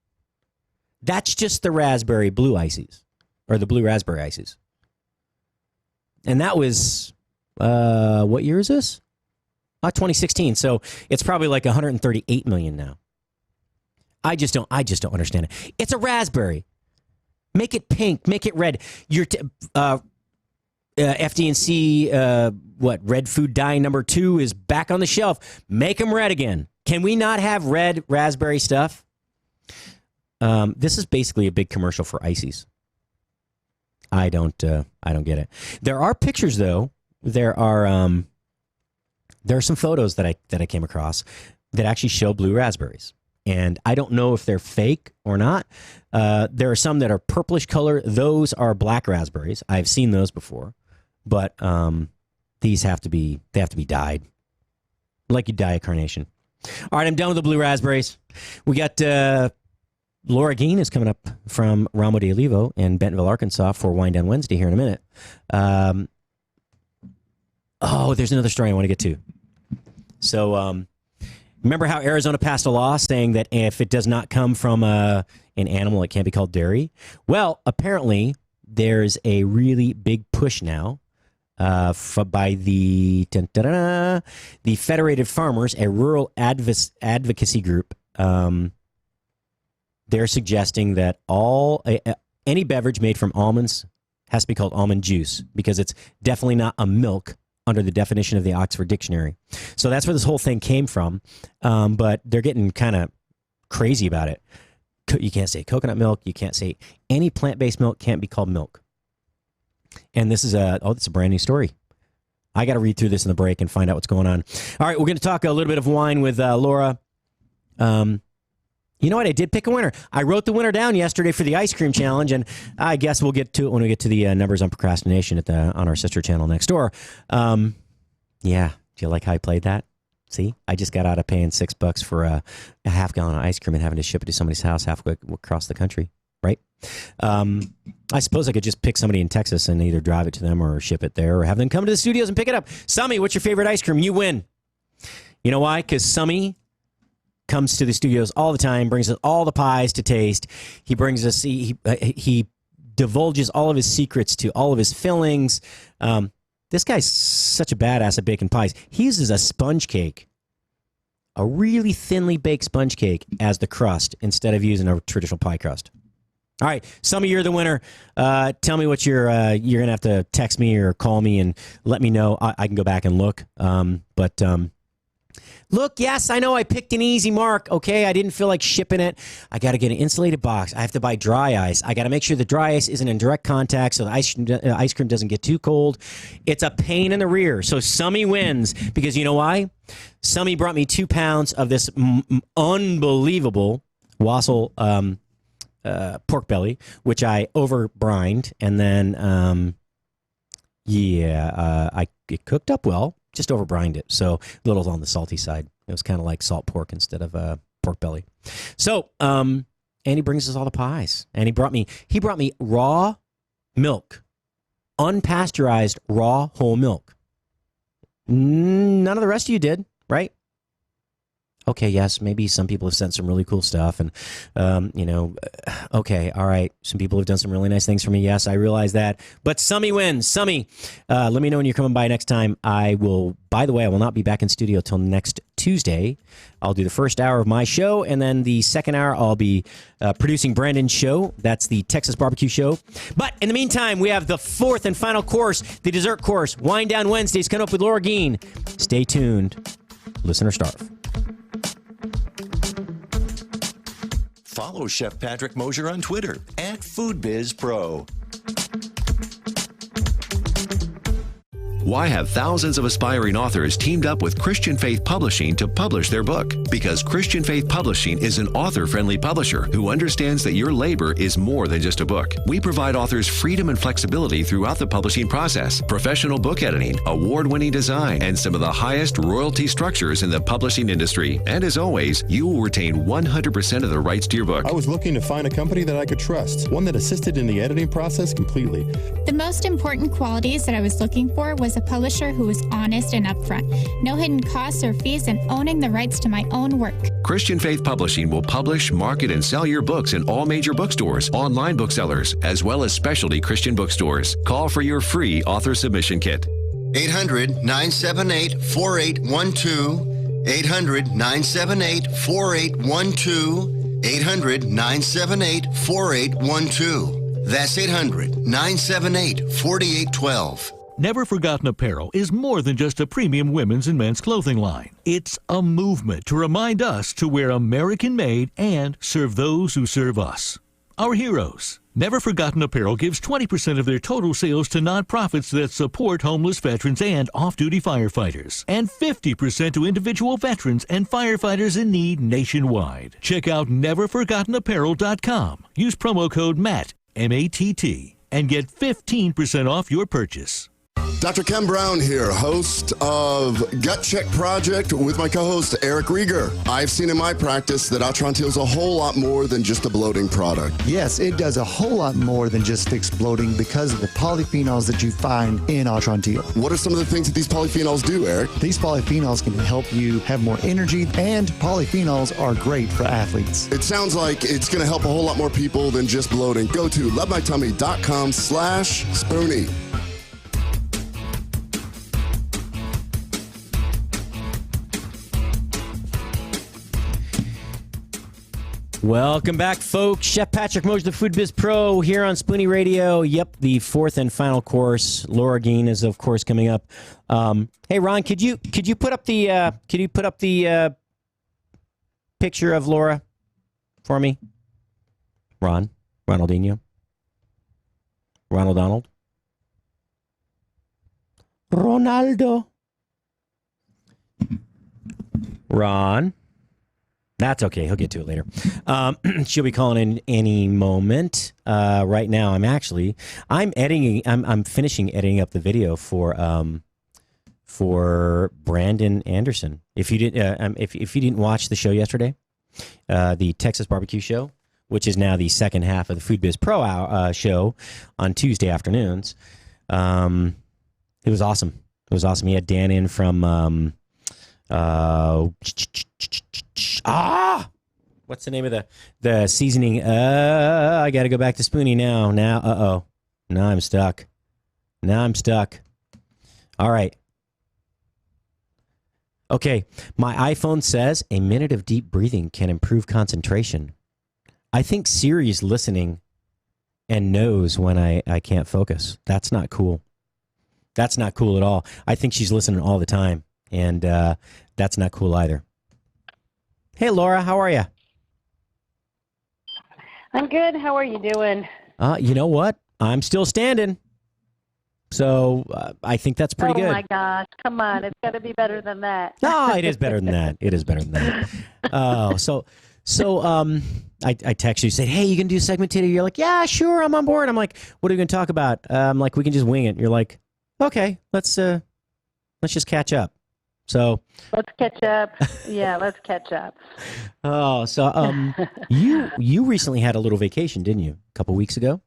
That's just the raspberry blue ices, or the blue raspberry ices. And that was, what year is this? 2016. So it's probably like 138 million now. I just don't understand it. It's a raspberry. Make it pink. Make it red. Your FD&C, red food dye number 2 is back on the shelf. Make them red again. Can we not have red raspberry stuff? This is basically a big commercial for ices. I don't get it. There are pictures though. There are some photos that I came across that actually show blue raspberries. And I don't know if they're fake or not. There are some that are purplish color. Those are black raspberries. I've seen those before. But these have to be dyed. Like you dye a carnation. All right, I'm done with the blue raspberries. We got Laura Gein is coming up from Ramo de Olivo in Bentonville, Arkansas for Wine Down Wednesday here in a minute. There's another story I want to get to. So, remember how Arizona passed a law saying that if it does not come from an animal, it can't be called dairy? Well, apparently there's a really big push now by the Federated Farmers, a rural advocacy group. They're suggesting that any beverage made from almonds has to be called almond juice because it's definitely not a milk under the definition of the Oxford Dictionary. So that's where this whole thing came from. But they're getting kind of crazy about it. You can't say coconut milk. You can't say any plant-based milk can't be called milk. And this is it's a brand new story. I got to read through this in the break and find out what's going on. All right, we're going to talk a little bit of wine with Laura. You know what? I did pick a winner. I wrote the winner down yesterday for the ice cream challenge, and I guess we'll get to it when we get to the numbers on procrastination on our sister channel next door. Yeah. Do you like how I played that? See, I just got out of paying $6 for a half gallon of ice cream and having to ship it to somebody's house halfway across the country, right? I suppose I could just pick somebody in Texas and either drive it to them or ship it there or have them come to the studios and pick it up. Summy, what's your favorite ice cream? You win. You know why? Because Summy comes to the studios all the time, brings us all the pies to taste. He brings us, he divulges all of his secrets to all of his fillings. This guy's such a badass at baking pies. He uses a sponge cake, a really thinly baked sponge cake as the crust instead of using a traditional pie crust. All right, some of you are the winner. Tell me what you're going to have to text me or call me and let me know. I can go back and look. Look, yes, I know I picked an easy mark, okay? I didn't feel like shipping it. I got to get an insulated box. I have to buy dry ice. I got to make sure the dry ice isn't in direct contact so the ice cream doesn't get too cold. It's a pain in the rear. So Summy wins because you know why? Summy brought me 2 pounds of this unbelievable wassail pork belly, which I over-brined, and then, it cooked up well, just over-brined it, so a little on the salty side. It was kind of like salt pork instead of pork belly. So, and he brings us all the pies, and he brought me raw milk, unpasteurized raw whole milk. None of the rest of you did, right? Okay, yes, maybe some people have sent some really cool stuff, and, okay, all right, some people have done some really nice things for me. Yes, I realize that. But Summy wins. Summy, let me know when you're coming by next time. I will not be back in studio till next Tuesday. I'll do the first hour of my show, and then the second hour I'll be producing Brandon's show. That's the Texas Barbecue Show. But in the meantime, we have the fourth and final course, the dessert course, Wine Down Wednesdays, coming up with Laura Geen. Stay tuned. Listen or starve. Follow Chef Patrick Mosher on Twitter at Food Biz Pro. Why have thousands of aspiring authors teamed up with Christian Faith Publishing to publish their book? Because Christian Faith Publishing is an author-friendly publisher who understands that your labor is more than just a book. We provide authors freedom and flexibility throughout the publishing process, professional book editing, award-winning design, and some of the highest royalty structures in the publishing industry. And as always, you will retain 100% of the rights to your book. I was looking to find a company that I could trust, one that assisted in the editing process completely. The most important qualities that I was looking for was a publisher who was honest and upfront, no hidden costs or fees, and owning the rights to my own work. Christian Faith Publishing will publish, market, and sell your books in all major bookstores, online booksellers, as well as specialty Christian bookstores. Call for your free author submission kit. 800-978-4812. 800-978-4812. 800-978-4812. That's 800-978-4812. Never Forgotten Apparel is more than just a premium women's and men's clothing line. It's a movement to remind us to wear American-made and serve those who serve us. Our heroes. Never Forgotten Apparel gives 20% of their total sales to nonprofits that support homeless veterans and off-duty firefighters, and 50% to individual veterans and firefighters in need nationwide. Check out neverforgottenapparel.com. Use promo code MATT, M-A-T-T, and get 15% off your purchase. Dr. Ken Brown here, host of Gut Check Project with my co-host Eric Rieger. I've seen in my practice that Atrantil is a whole lot more than just a bloating product. Yes, it does a whole lot more than just fix bloating because of the polyphenols that you find in Atrantil. What are some of the things that these polyphenols do, Eric? These polyphenols can help you have more energy, and polyphenols are great for athletes. It sounds like it's going to help a whole lot more people than just bloating. Go to lovemytummy.com/Spoony. Welcome back, folks. Chef Patrick Mosher, the Food Biz Pro, here on Spoony Radio. Yep, the fourth and final course. Laura Geen is, of course, coming up. Hey, Ron, could you put up the picture of Laura for me? Ronaldinho, Ronald Donald, Ronaldo, Ron. That's okay. He'll get to it later. She'll be calling in any moment. Right now, I'm editing. I'm finishing editing up the video for Brandon Anderson. If you didn't watch the show yesterday, the Texas Barbecue Show, which is now the second half of the Food Biz Pro show on Tuesday afternoons, it was awesome. It was awesome. He had Dan in from. What's the name of the seasoning? I got to go back to Spoony now. Now I'm stuck. All right. Okay. My iPhone says a minute of deep breathing can improve concentration. I think Siri's listening and knows when I can't focus. That's not cool. That's not cool at all. I think she's listening all the time. And that's not cool either. Hey, Laura, how are you? I'm good. How are you doing? You know what? I'm still standing. So I think that's pretty good. Oh, my gosh. Come on. It's got to be better than that. No, it is better than that. It is better than that. Oh, so So I text you, said, hey, you can do a segment today? You're like, yeah, sure, I'm on board. I'm like, what are we going to talk about? I'm like, we can just wing it. You're like, okay, let's just catch up. So Let's catch up. Yeah, let's catch up. oh, so you recently had a little vacation, didn't you? A couple weeks ago.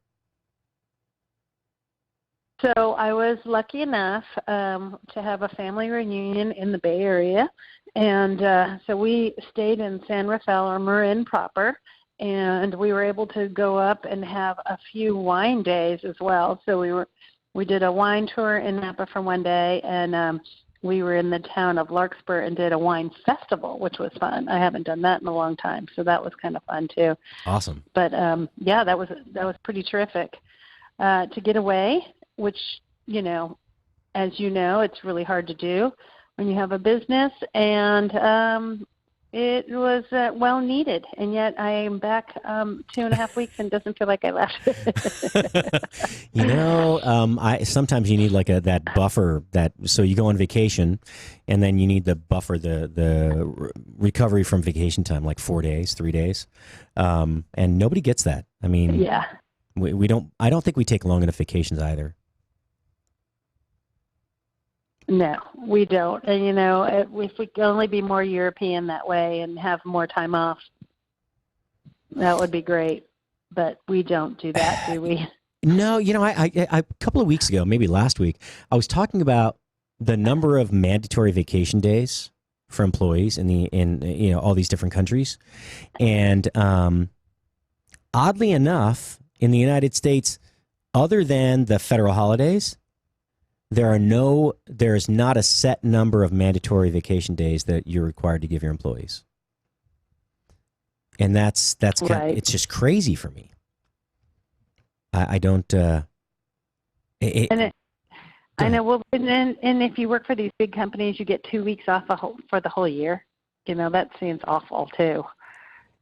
So I was lucky enough to have a family reunion in the Bay Area. And so we stayed in San Rafael or Marin proper, and we were able to go up and have a few wine days as well. So we did a wine tour in Napa for one day, and we were in the town of Larkspur and did a wine festival, which was fun. I haven't done that in a long time, so that was kind of fun too. Awesome. But yeah, that was pretty terrific to get away, which, you know, as you know, it's really hard to do when you have a business, and it was well needed. And yet I am back 2.5 weeks and doesn't feel like I left. You know, sometimes you need like that buffer so you go on vacation, and then you need the buffer, the recovery from vacation time, like 4 days, 3 days, and nobody gets that. I mean, yeah, we don't. I don't think we take long enough vacations either. No, we don't. And, you know, if we could only be more European that way and have more time off, that would be great. But we don't do that, do we? No, you know, I a couple of weeks ago, maybe last week, I was talking about the number of mandatory vacation days for employees in you know, all these different countries. And oddly enough, in the United States, other than the federal holidays, there is not a set number of mandatory vacation days that you're required to give your employees. And that's right. It's just crazy for me. I don't. I know. Well, and if you work for these big companies, you get 2 weeks off for the whole year. You know, that seems awful too.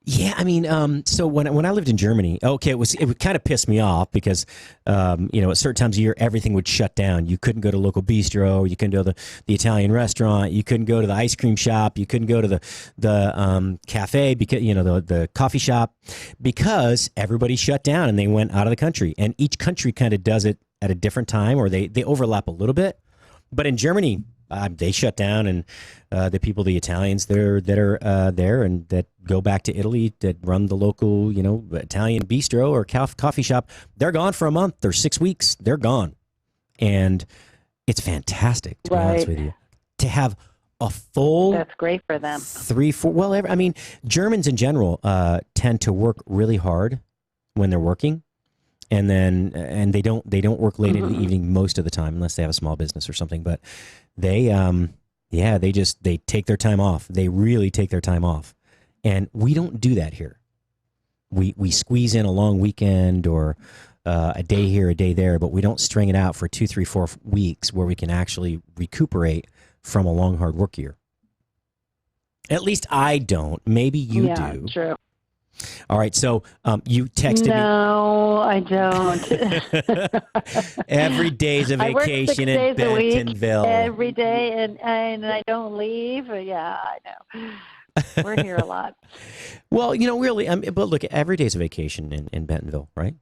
Yeah, I mean, so when I lived in Germany, okay, it would kind of piss me off because, you know, at certain times of year, everything would shut down. You couldn't go to local bistro, you couldn't go to the Italian restaurant, you couldn't go to the ice cream shop, you couldn't go to the cafe, because, you know, the coffee shop, because everybody shut down and they went out of the country. And each country kind of does it at a different time, or they overlap a little bit. But in Germany, they shut down, and the people, the Italians that are there and that go back to Italy, that run the local, you know, Italian bistro or coffee shop, they're gone for a month or 6 weeks. They're gone, and it's fantastic, to be honest with you, to have a full. That's great for them. 3, 4. Well, I mean, Germans in general tend to work really hard when they're working. And they don't work late in the evening most of the time, unless they have a small business or something. But they take their time off. They really take their time off, and we don't do that here. We squeeze in a long weekend or a day here, a day there, but we don't string it out for 2, 3, 4 weeks where we can actually recuperate from a long, hard work year. At least I don't. Maybe you do. Yeah, true. All right, so you texted me. No, I don't. Every day's a vacation in Bentonville. Every day, and I don't leave. Yeah, I know. We're here a lot. Well, you know, really, but look, every day's a vacation in Bentonville, right?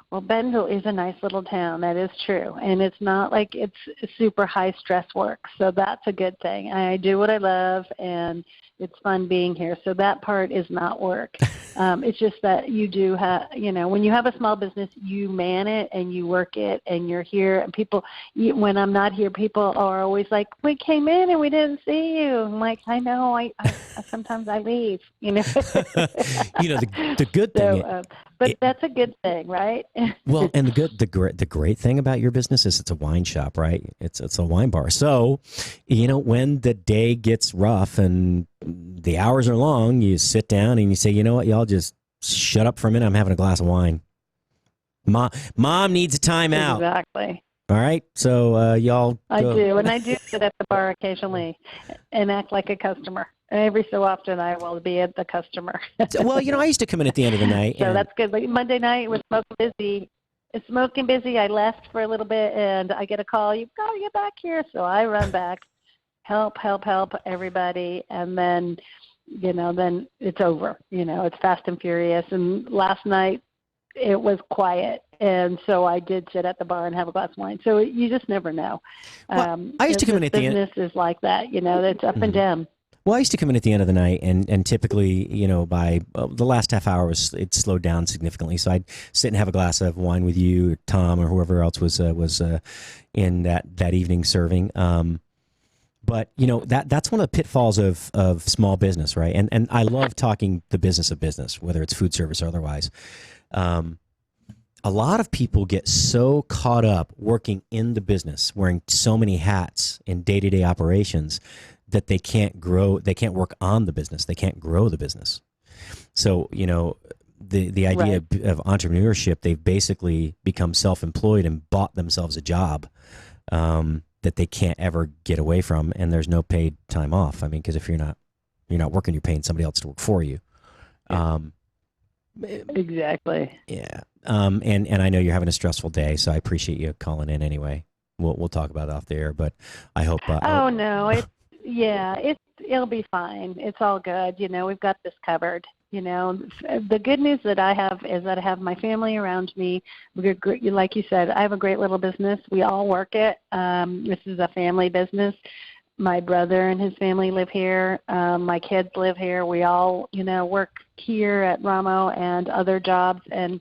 Well, Bentonville is a nice little town. That is true. And it's not like it's super high stress work. So that's a good thing. I do what I love, and it's fun being here. So that part is not work. It's just that you do have, you know, when you have a small business, you man it and you work it and you're here. And people, when I'm not here, people are always like, we came in and we didn't see you. I'm like, I know. I sometimes I leave, you know. You know, the good thing. But that's a good thing, right? Well, and the great thing about your business is it's a wine shop, right? It's a wine bar. So, you know, when the day gets rough and the hours are long, you sit down and you say, you know what, y'all just shut up for a minute. I'm having a glass of wine. Mom needs a timeout. Exactly. All right. So y'all. I do, and I do sit at the bar occasionally and act like a customer. Every so often, I will be at the customer. Well, you know, I used to come in at the end of the night. So that's good. Like Monday night was smoking busy. It's smoking busy. I left for a little bit, and I get a call. You've got to get back here. So I run back, help everybody, and then, then it's over. It's fast and furious. And last night it was quiet, and so I did sit at the bar and have a glass of wine. So you just never know. Well, I used to come in at the end. Business is like that, it's up and down. Well, I used to come in at the end of the night, and typically, by the last half hour it slowed down significantly. So I'd sit and have a glass of wine with you, or Tom, or whoever else was in that evening serving. But that's one of the pitfalls of small business, right? And I love talking the business of business, whether it's food service or otherwise. A lot of people get so caught up working in the business, wearing so many hats in day-to-day operations, that they can't grow, they can't work on the business, they can't grow the business. So, the idea of entrepreneurship, they've basically become self-employed and bought themselves a job that they can't ever get away from, and there's no paid time off. I mean, because if you're not working, you're paying somebody else to work for you. Exactly. Yeah. And I know you're having a stressful day, so I appreciate you calling in anyway. We'll talk about it off the air, but I hope. No, it'll be fine. It's all good. We've got this covered. The good news that I have is that I have my family around me. Like you said, I have a great little business. We all work it. This is a family business. My brother and his family live here. My kids live here. We all, work here at Ramo and other jobs, and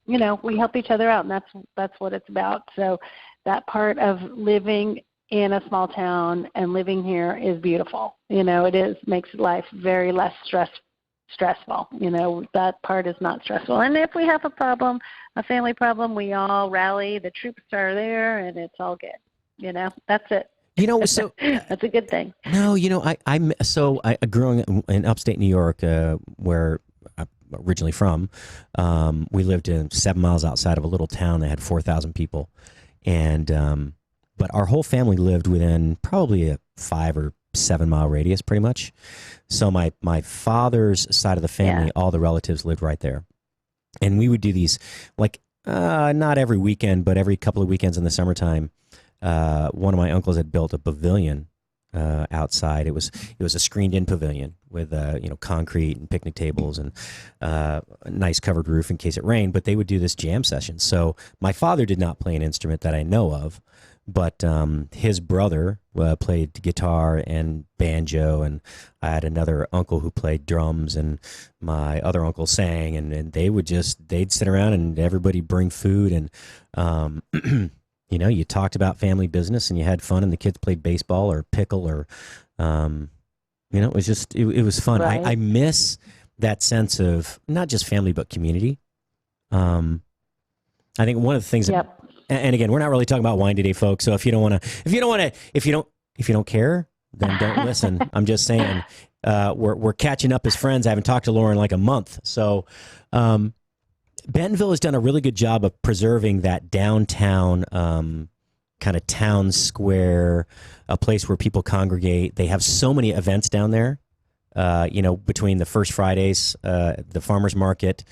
we help each other out, and that's what it's about. So that part of living in a small town and living here is beautiful. Makes life very less stressful. That part is not stressful. And if we have a problem, a family problem, we all rally. The troops are there, and it's all good. That's it. So that's a good thing. No, I growing up in upstate New York, where I'm originally from, we lived in 7 miles outside of a little town that had 4,000 people, and but our whole family lived within probably a 5 or 7 mile radius, pretty much. So my father's side of the family, all the relatives lived right there, and we would do these not every weekend, but every couple of weekends in the summertime. One of my uncles had built a pavilion outside. It was a screened-in pavilion with concrete and picnic tables and a nice covered roof in case it rained. But they would do this jam session. So my father did not play an instrument that I know of, but his brother played guitar and banjo, and I had another uncle who played drums, and my other uncle sang, and they'd sit around and everybody bring food, and you talked about family business and you had fun, and the kids played baseball or pickle or, it was just, it was fun. Right. I miss that sense of not just family, but community. I think one of the things that, and again, we're not really talking about wine today, folks. So if you don't care, then don't listen. I'm just saying, we're catching up as friends. I haven't talked to Laura in like a month. So, Bentonville has done a really good job of preserving that downtown kind of town square, a place where people congregate. They have so many events down there, between the First Fridays, the farmers market,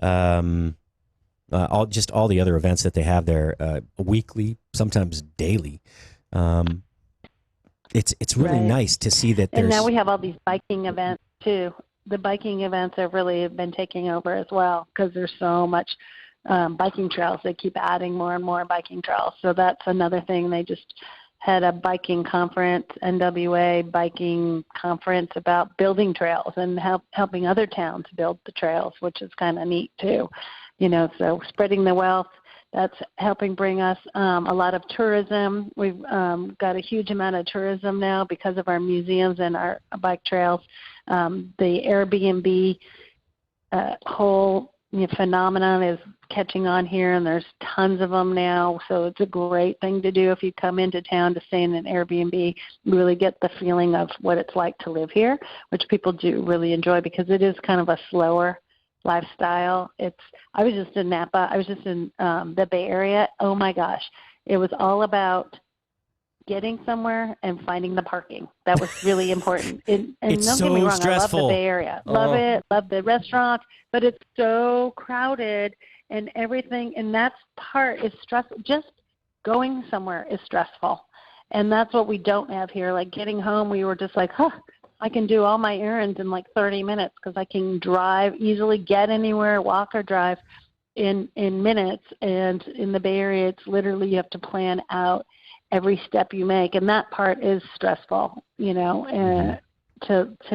all the other events that they have there, weekly, sometimes daily. It's really nice to see that there's... And now we have all these biking events too. The biking events have really been taking over as well, because there's so much biking trails. They keep adding more and more biking trails. So that's another thing. They just had a biking conference, NWA biking conference, about building trails and helping other towns build the trails, which is kind of neat too. So spreading the wealth, that's helping bring us a lot of tourism. We've got a huge amount of tourism now because of our museums and our bike trails. The Airbnb whole phenomenon is catching on here, and there's tons of them now. So it's a great thing to do if you come into town to stay in an Airbnb. You really get the feeling of what it's like to live here, which people do really enjoy because it is kind of a slower lifestyle. I was just in Napa. I was just in the Bay Area. Oh my gosh, it was all about getting somewhere and finding the parking. That was really important. And it's don't so get me wrong, stressful. I love the Bay Area. Love it. Love the restaurants, but it's so crowded and everything. And that's part is stressful. Just going somewhere is stressful. And that's what we don't have here. Like getting home, we were just like, I can do all my errands in like 30 minutes because I can drive, easily get anywhere, walk or drive in minutes. And in the Bay Area, it's literally you have to plan out every step you make. And that part is stressful, to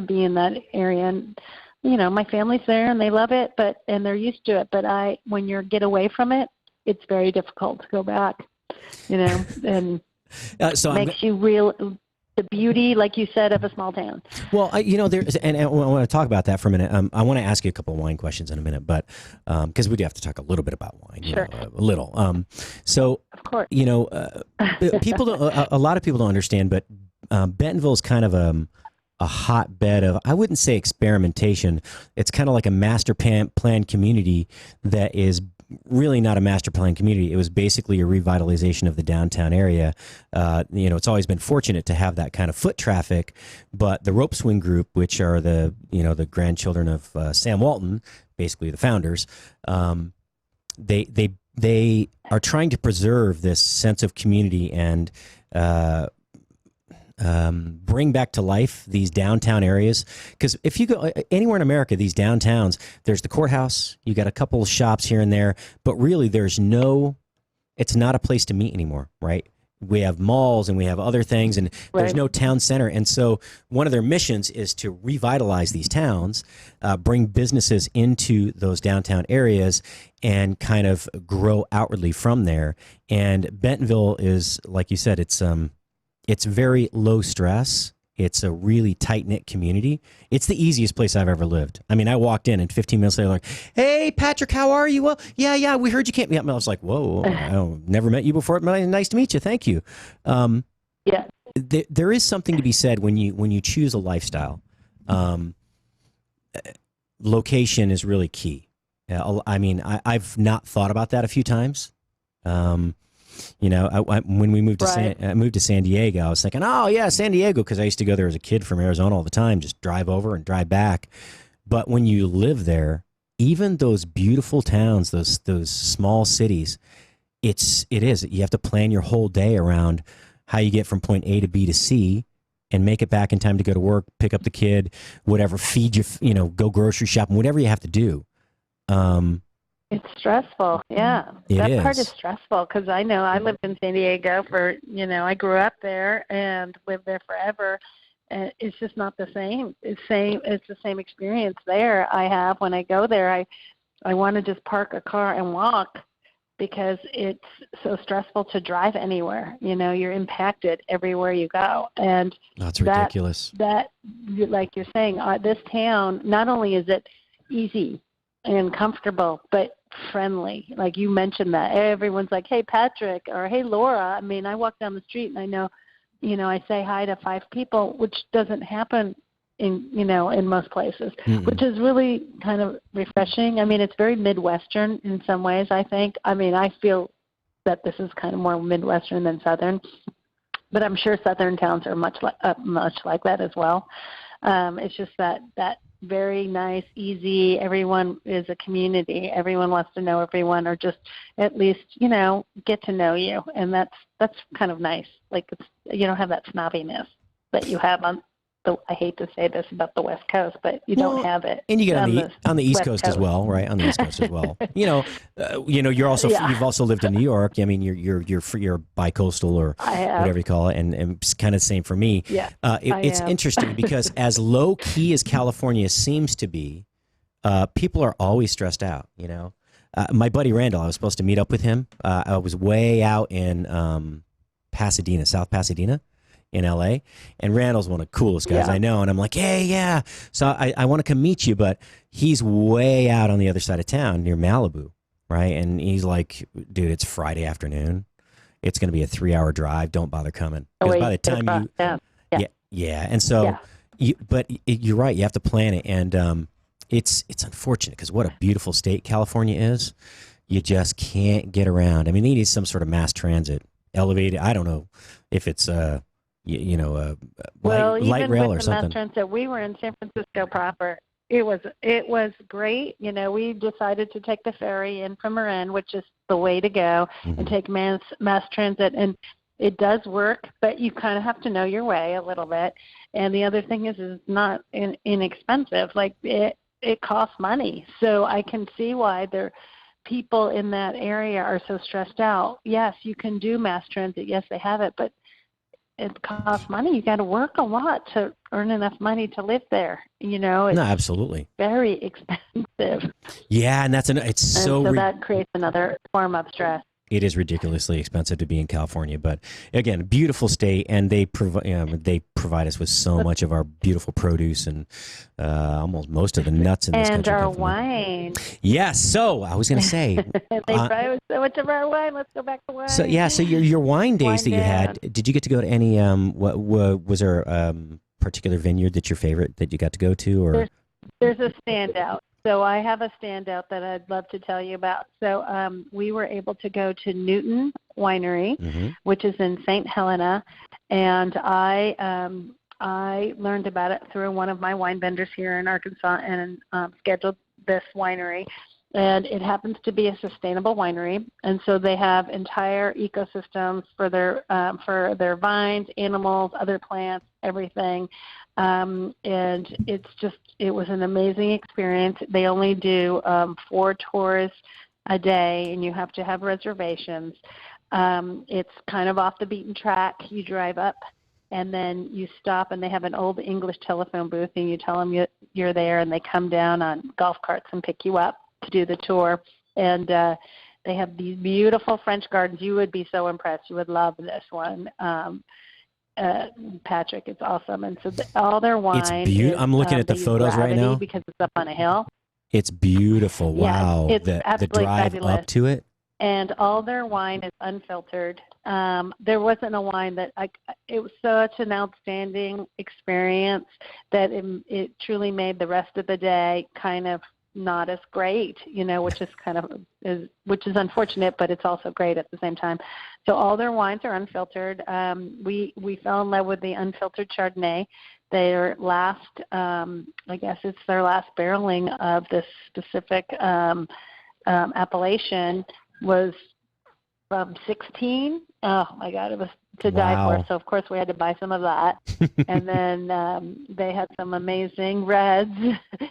be in that area. And, my family's there and they love it, and they're used to it. But when you get away from it, it's very difficult to go back, and makes you real the beauty, like you said, of a small town. Well, there's, and I want to talk about that for a minute. I want to ask you a couple of wine questions in a minute, but because we do have to talk a little bit about wine, sure. A little. So, of course, people don't. A lot of people don't understand, but Bentonville is kind of a hotbed of, I wouldn't say experimentation. It's kind of like a master plan community that is really not a master plan community. It was basically a revitalization of the downtown area. It's always been fortunate to have that kind of foot traffic, but the Rope Swing Group, which are the grandchildren of Sam Walton, basically the founders, they are trying to preserve this sense of community and bring back to life these downtown areas. Because if you go anywhere in America, these downtowns, there's the courthouse, you got a couple of shops here and there, but really it's not a place to meet anymore, right? We have malls and we have other things, and there's no town center. And so one of their missions is to revitalize these towns, bring businesses into those downtown areas, and kind of grow outwardly from there. And Bentonville is, like you said, it's very low stress. It's a really tight-knit community. It's the easiest place I've ever lived. I mean, I walked in and 15 minutes later, like, hey, Patrick, how are you? Well, yeah, we heard you can't meet up. I was like, whoa, I never met you before. Nice to meet you. Thank you. Yeah. There is something to be said when you choose a lifestyle. Location is really key. I mean, I've not thought about that a few times. When we moved to San Diego, I was thinking, oh yeah, San Diego, because I used to go there as a kid from Arizona all the time, just drive over and drive back. But when you live there, even those beautiful towns, those small cities, it is. You have to plan your whole day around how you get from point A to B to C and make it back in time to go to work, pick up the kid, whatever, feed you, go grocery shopping, whatever you have to do. It's stressful, yeah. That part is stressful because I know I lived in San Diego I grew up there and lived there forever, and it's just not the same. It's the same experience there I have when I go there. I want to just park a car and walk because it's so stressful to drive anywhere. You're impacted everywhere you go, and that's ridiculous. That like you're saying, this town, not only is it easy and comfortable, but friendly. Like you mentioned that. Everyone's like, hey, Patrick, or hey, Laura. I mean, I walk down the street and I know, I say hi to 5 people, which doesn't happen in most places, which is really kind of refreshing. I mean, it's very Midwestern in some ways, I think. I mean, I feel that this is kind of more Midwestern than Southern, but I'm sure Southern towns are much like that as well. It's just that very nice, easy. Everyone is a community. Everyone wants to know everyone, or just at least get to know you, and that's kind of nice. Like you don't have that snobbiness that you have on the. I hate to say this about the West Coast, but you don't have it. And you get on the East Coast as well, right? On the East Coast as well. You're also you've also lived in New York. I mean, you're bi-coastal or whatever you call it, and it's kind of the same for me. Yeah, it's interesting because as low key as California seems to be, people are always stressed out. My buddy Randall, I was supposed to meet up with him. I was way out in Pasadena, South Pasadena, in LA, and Randall's one of the coolest guys I know, and I'm like, hey, yeah, so I want to come meet you, but he's way out on the other side of town near Malibu, right? And he's like, dude, it's Friday afternoon, it's going to be a 3-hour drive, don't bother coming, because by the time and so you're right, you have to plan it, and it's unfortunate because what a beautiful state California is. You just can't get around. I mean, they need some sort of mass transit, elevated. I don't know if it's light rail or something. Mass transit, we were in San Francisco proper. It was great. We decided to take the ferry in from Marin, which is the way to go, and take mass transit. And It does work, but you kind of have to know your way a little bit. And the other thing is it's not inexpensive. Like it costs money. So I can see why people in that area are so stressed out. Yes, you can do mass transit. Yes, they have it, but it costs money. You got to work a lot to earn enough money to live there. It's No, absolutely. very expensive. Yeah, and so that creates another form of stress. It is ridiculously expensive to be in California, but again, beautiful state, and they provide us with so much of our beautiful produce and almost most of the nuts in this country. And our wine. Yes. So I was going to say, they provide so much of our wine. Let's go back to wine. So your wine days Wine that you had, did you get to go to any? What was there a particular vineyard that's your favorite that you got to go to, or there's a standout. So I have a standout that I'd love to tell you about. So we were able to go to Newton Winery, which is in St. Helena, and I learned about it through one of my wine vendors here in Arkansas and scheduled this winery. And it happens to be a sustainable winery, and so they have entire ecosystems for their vines, animals, other plants, everything. And it was an amazing experience. They only do 4 tours a day, and you have to have reservations. It's kind of off the beaten track. You drive up, and then you stop, and they have an old English telephone booth, and you tell them you're there, and they come down on golf carts and pick you up to do the tour. And they have these beautiful French gardens. You would be so impressed. You would love this one. Patrick, it's awesome. And so all their wine is, I'm looking at the photos right now because it's up on a hill. It's beautiful. Wow. It's the absolutely drive fabulous. up to it. And all their wine is unfiltered. There wasn't a wine that it was such an outstanding experience that it truly made the rest of the day kind of not as great, which is unfortunate, but it's also great at the same time. So all their wines are unfiltered. We fell in love with the unfiltered Chardonnay. Their last, I guess it's their last barreling of this specific appellation was from 16. Oh my God, it was to die for. So of course we had to buy some of that. And then they had some amazing reds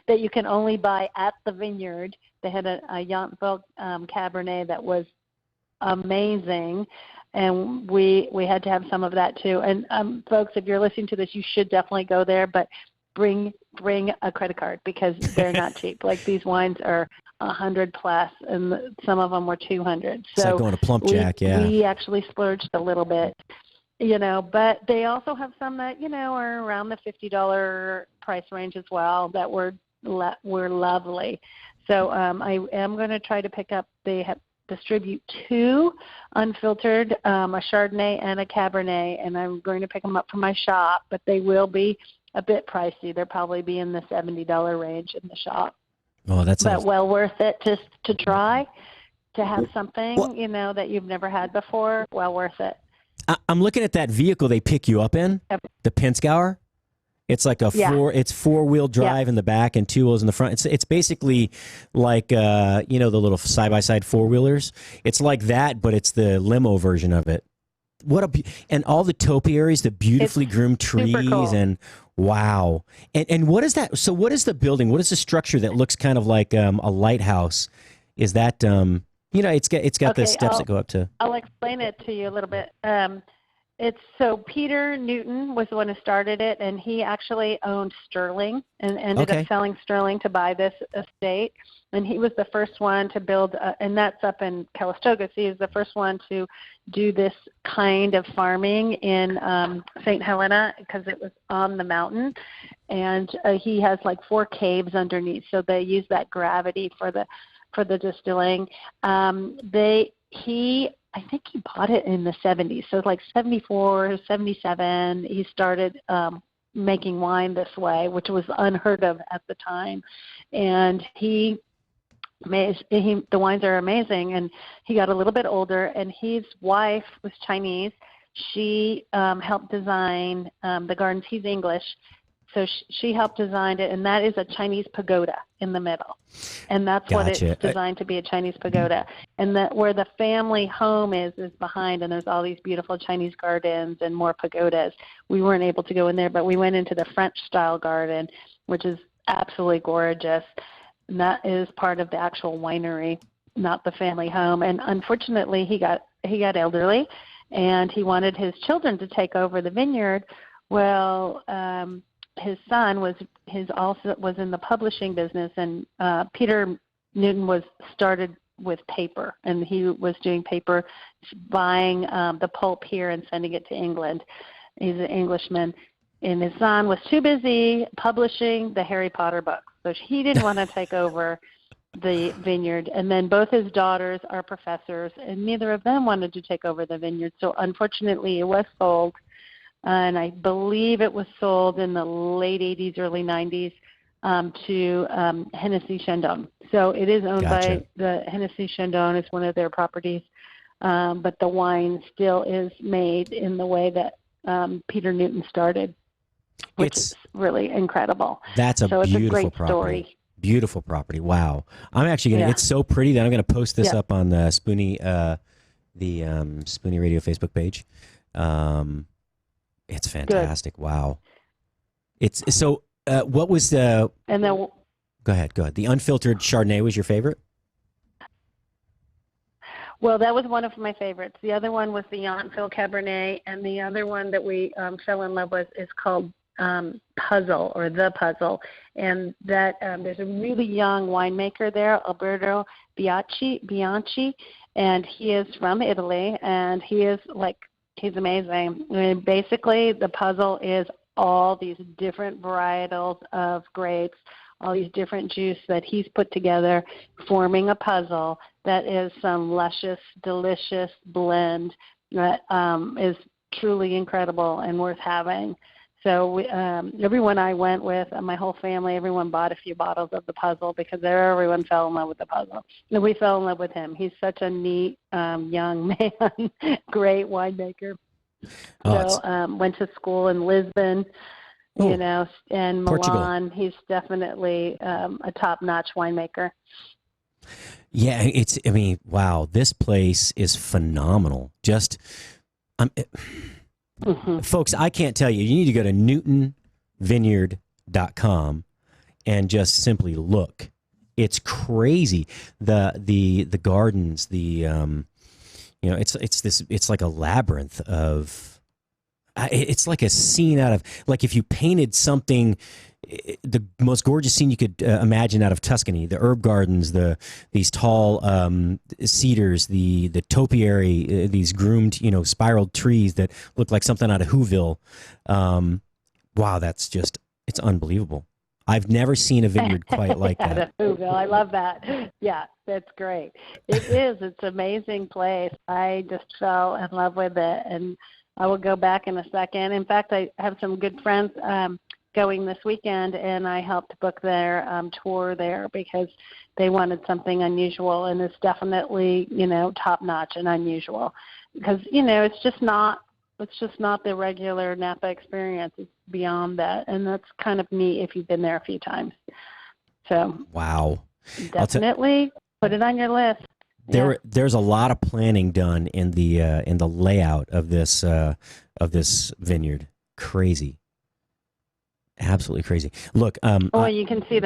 that you can only buy at the vineyard. They had a Yountville Cabernet that was amazing, and we had to have some of that too. And folks, if you're listening to this, you should definitely go there, but bring a credit card because they're not cheap. Like these wines are $100 plus, and some of them were $200. It's like going to Plump Jack, we actually splurged a little bit, but they also have some that are around the $50 price range as well that were lovely. So I am going to try to pick up. They distribute 2 unfiltered, a Chardonnay and a Cabernet, and I'm going to pick them up for my shop, but they will be a bit pricey. They'll probably be in the $70 range in the shop. Oh, that's well worth it to try, to have something that you've never had before. Well worth it. I'm looking at that vehicle they pick you up in, the Pinzgauer. It's like it's 4-wheel drive in the back and 2 wheels in the front. It's basically like the little side-by-side 4-wheelers. It's like that, but it's the limo version of it. And all the topiaries, the beautifully groomed trees, cool. and wow. And what is that? So what is the building? What is the structure that looks kind of like a lighthouse? Is that it's got the steps that go up to? I'll explain it to you a little bit. Peter Newton was the one who started it, and he actually owned Sterling and ended up selling Sterling to buy this estate. And he was the first one to build, and that's up in Calistoga. So he was the first one to do this kind of farming in St. Helena because it was on the mountain. And he has like 4 caves underneath, so they use that gravity for the distilling. I think he bought it in the 70s. So like 74, 77, he started making wine this way, which was unheard of at the time. And the wines are amazing. And he got a little bit older, and his wife was Chinese. She helped design the gardens. He's English. So she helped design it, and that is a Chinese pagoda in the middle. And that's what Gotcha. it's designed to be, a Chinese pagoda. And that where the family home is behind, and there's all these beautiful Chinese gardens and more pagodas. We weren't able to go in there, but we went into the French-style garden, which is absolutely gorgeous. And that is part of the actual winery, not the family home. And unfortunately, he got elderly, and he wanted his children to take over the vineyard. Well, his son was in the publishing business, and Peter Newton started with paper, and he was doing paper, buying the pulp here and sending it to England. He's an Englishman, and his son was too busy publishing the Harry Potter books, so he didn't want to take over the vineyard. And then both his daughters are professors, and neither of them wanted to take over the vineyard. So unfortunately, it was sold. And I believe it was sold in the late 80s, early 90s to Hennessy Chandon. So it is owned by the Hennessy Chandon. It's one of their properties. But the wine still is made in the way that Peter Newton started, which is really incredible. That's so beautiful it's a great property. Story. Beautiful property. Wow. I'm actually going to, it's so pretty that I'm going to post this up on the Spoony, Spoony Radio Facebook page. It's fantastic. Good. Wow. It's so. What was the? And then. Go ahead. The unfiltered Chardonnay was your favorite. Well, that was one of my favorites. The other one was the Yountville Cabernet, and the other one that we fell in love with is called Puzzle, or The Puzzle. And that there's a really young winemaker there, Alberto Bianchi, and he is from Italy, and he's amazing. I mean, basically, the Puzzle is all these different varietals of grapes, all these different juice that he's put together, forming a puzzle that is some luscious, delicious blend that is truly incredible and worth having. So everyone I went with, my whole family, everyone bought a few bottles of the Puzzle because everyone fell in love with the Puzzle. And we fell in love with him. He's such a neat young man, great winemaker. Went to school in Lisbon, and Portugal. Milan. He's definitely a top-notch winemaker. Yeah, wow, this place is phenomenal. Just, folks, I can't tell you. You need to go to newtonvineyard.com and just simply look. It's crazy. The gardens, it's like a labyrinth of, it's like a scene out of, like if you painted something, the most gorgeous scene you could imagine out of Tuscany, the herb gardens, these tall cedars, the topiary, these groomed, spiraled trees that look like something out of Whoville. Wow, it's unbelievable. I've never seen a vineyard quite like that. Whoville, I love that. Yeah, that's great. It is. It's an amazing place. I just fell in love with it, and I will go back in a second. In fact, I have some good friends going this weekend, and I helped book their tour there because they wanted something unusual, and it's definitely, top-notch and unusual because, it's just not the regular Napa experience. It's beyond that, and that's kind of neat if you've been there a few times. So wow, definitely put it on your list. There's a lot of planning done in the layout of this vineyard. Crazy, absolutely crazy. Look, you can see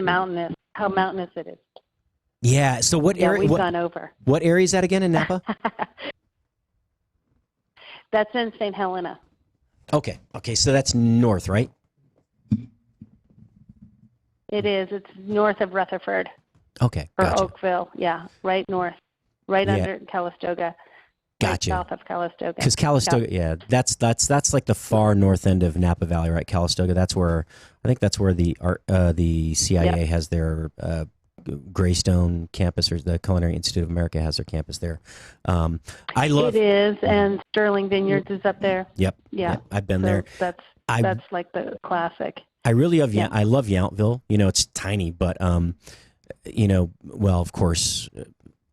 how mountainous it is. Yeah. So what area? We've gone over. What area is that again in Napa? That's in St. Helena. Okay, so that's north, right? It is. It's north of Rutherford. Okay, or gotcha. Oakville, yeah, right north, under Calistoga. Gotcha. Right south of Calistoga. Because Calistoga, that's like the far north end of Napa Valley, right? Calistoga. That's where the CIA has their Greystone campus, or the Culinary Institute of America has their campus there. It is, and Sterling Vineyards is up there. Yep. Yeah. Yep, I've been there. That's like the classic. I really love. Yeah. I love Yountville. It's tiny, but of course,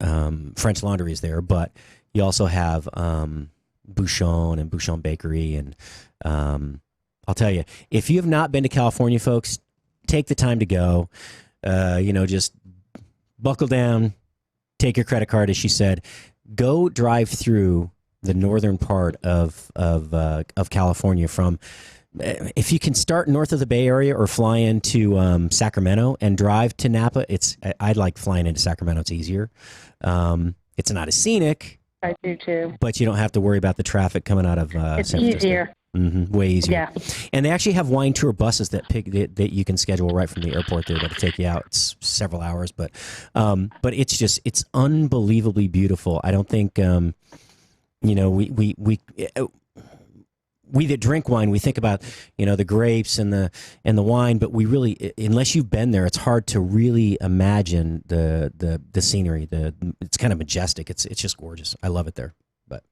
French Laundry is there, but you also have Bouchon and Bouchon Bakery, and I'll tell you, if you have not been to California, folks, take the time to go. Just buckle down, take your credit card, as she said. Go drive through the northern part of California from. If you can start north of the Bay Area or fly into Sacramento and drive to Napa, I like flying into Sacramento. It's easier. It's not as scenic. I do too. But you don't have to worry about the traffic coming out of it's San Francisco. Easier. Mm-hmm, way easier. Yeah. And they actually have wine tour buses that you can schedule right from the airport there that'll take you out. It's several hours, but it's unbelievably beautiful. I don't think we that drink wine, we think about the grapes and the wine, but we really, unless you've been there, it's hard to really imagine the scenery. It's kind of majestic. It's just gorgeous. I love it there, but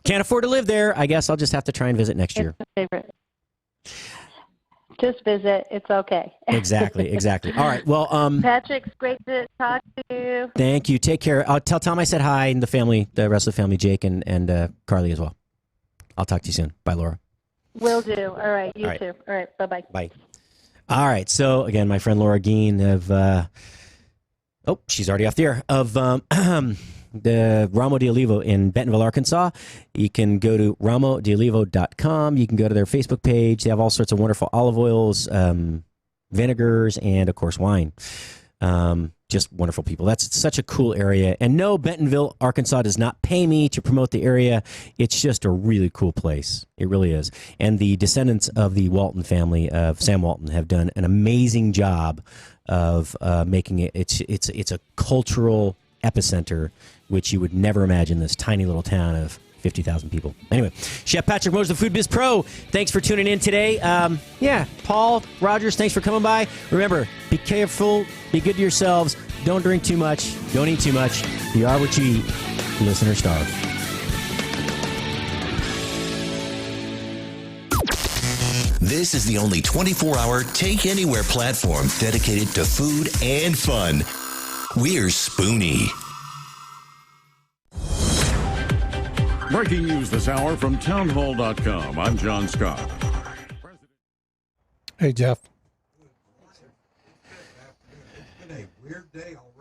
can't afford to live there. I guess I'll just have to try and visit next year. It's my favorite. Just visit. It's okay. Exactly. All right. Well, Patrick, it's great to talk to you. Thank you. Take care. I'll tell Tom I said hi, and the rest of the family, Jake and Carly as well. I'll talk to you soon. Bye, Laura. Will do. All right. You All right. too. All right. Bye-bye. Bye. All right. So, again, my friend Laura Geen she's already off the air, of the Ramo de Olivo in Bentonville, Arkansas. You can go to ramodeolivo.com. You can go to their Facebook page. They have all sorts of wonderful olive oils, vinegars, and, of course, wine. Just wonderful people. That's such a cool area. And no, Bentonville, Arkansas does not pay me to promote the area. It's just a really cool place. It really is. And the descendants of the Walton family of Sam Walton have done an amazing job of making it. It's a cultural epicenter, which you would never imagine, this tiny little town of 50,000 people. Anyway, Chef Patrick Mosher, the Food Biz Pro. Thanks for tuning in today. Paul Rogers, thanks for coming by. Remember, be careful, be good to yourselves. Don't drink too much. Don't eat too much. You are what you eat. Listen or starve. This is the only 24-hour Take Anywhere platform dedicated to food and fun. We're Spoony. Breaking news this hour from townhall.com. I'm John Scott. Hey, Jeff. It's been a weird day already.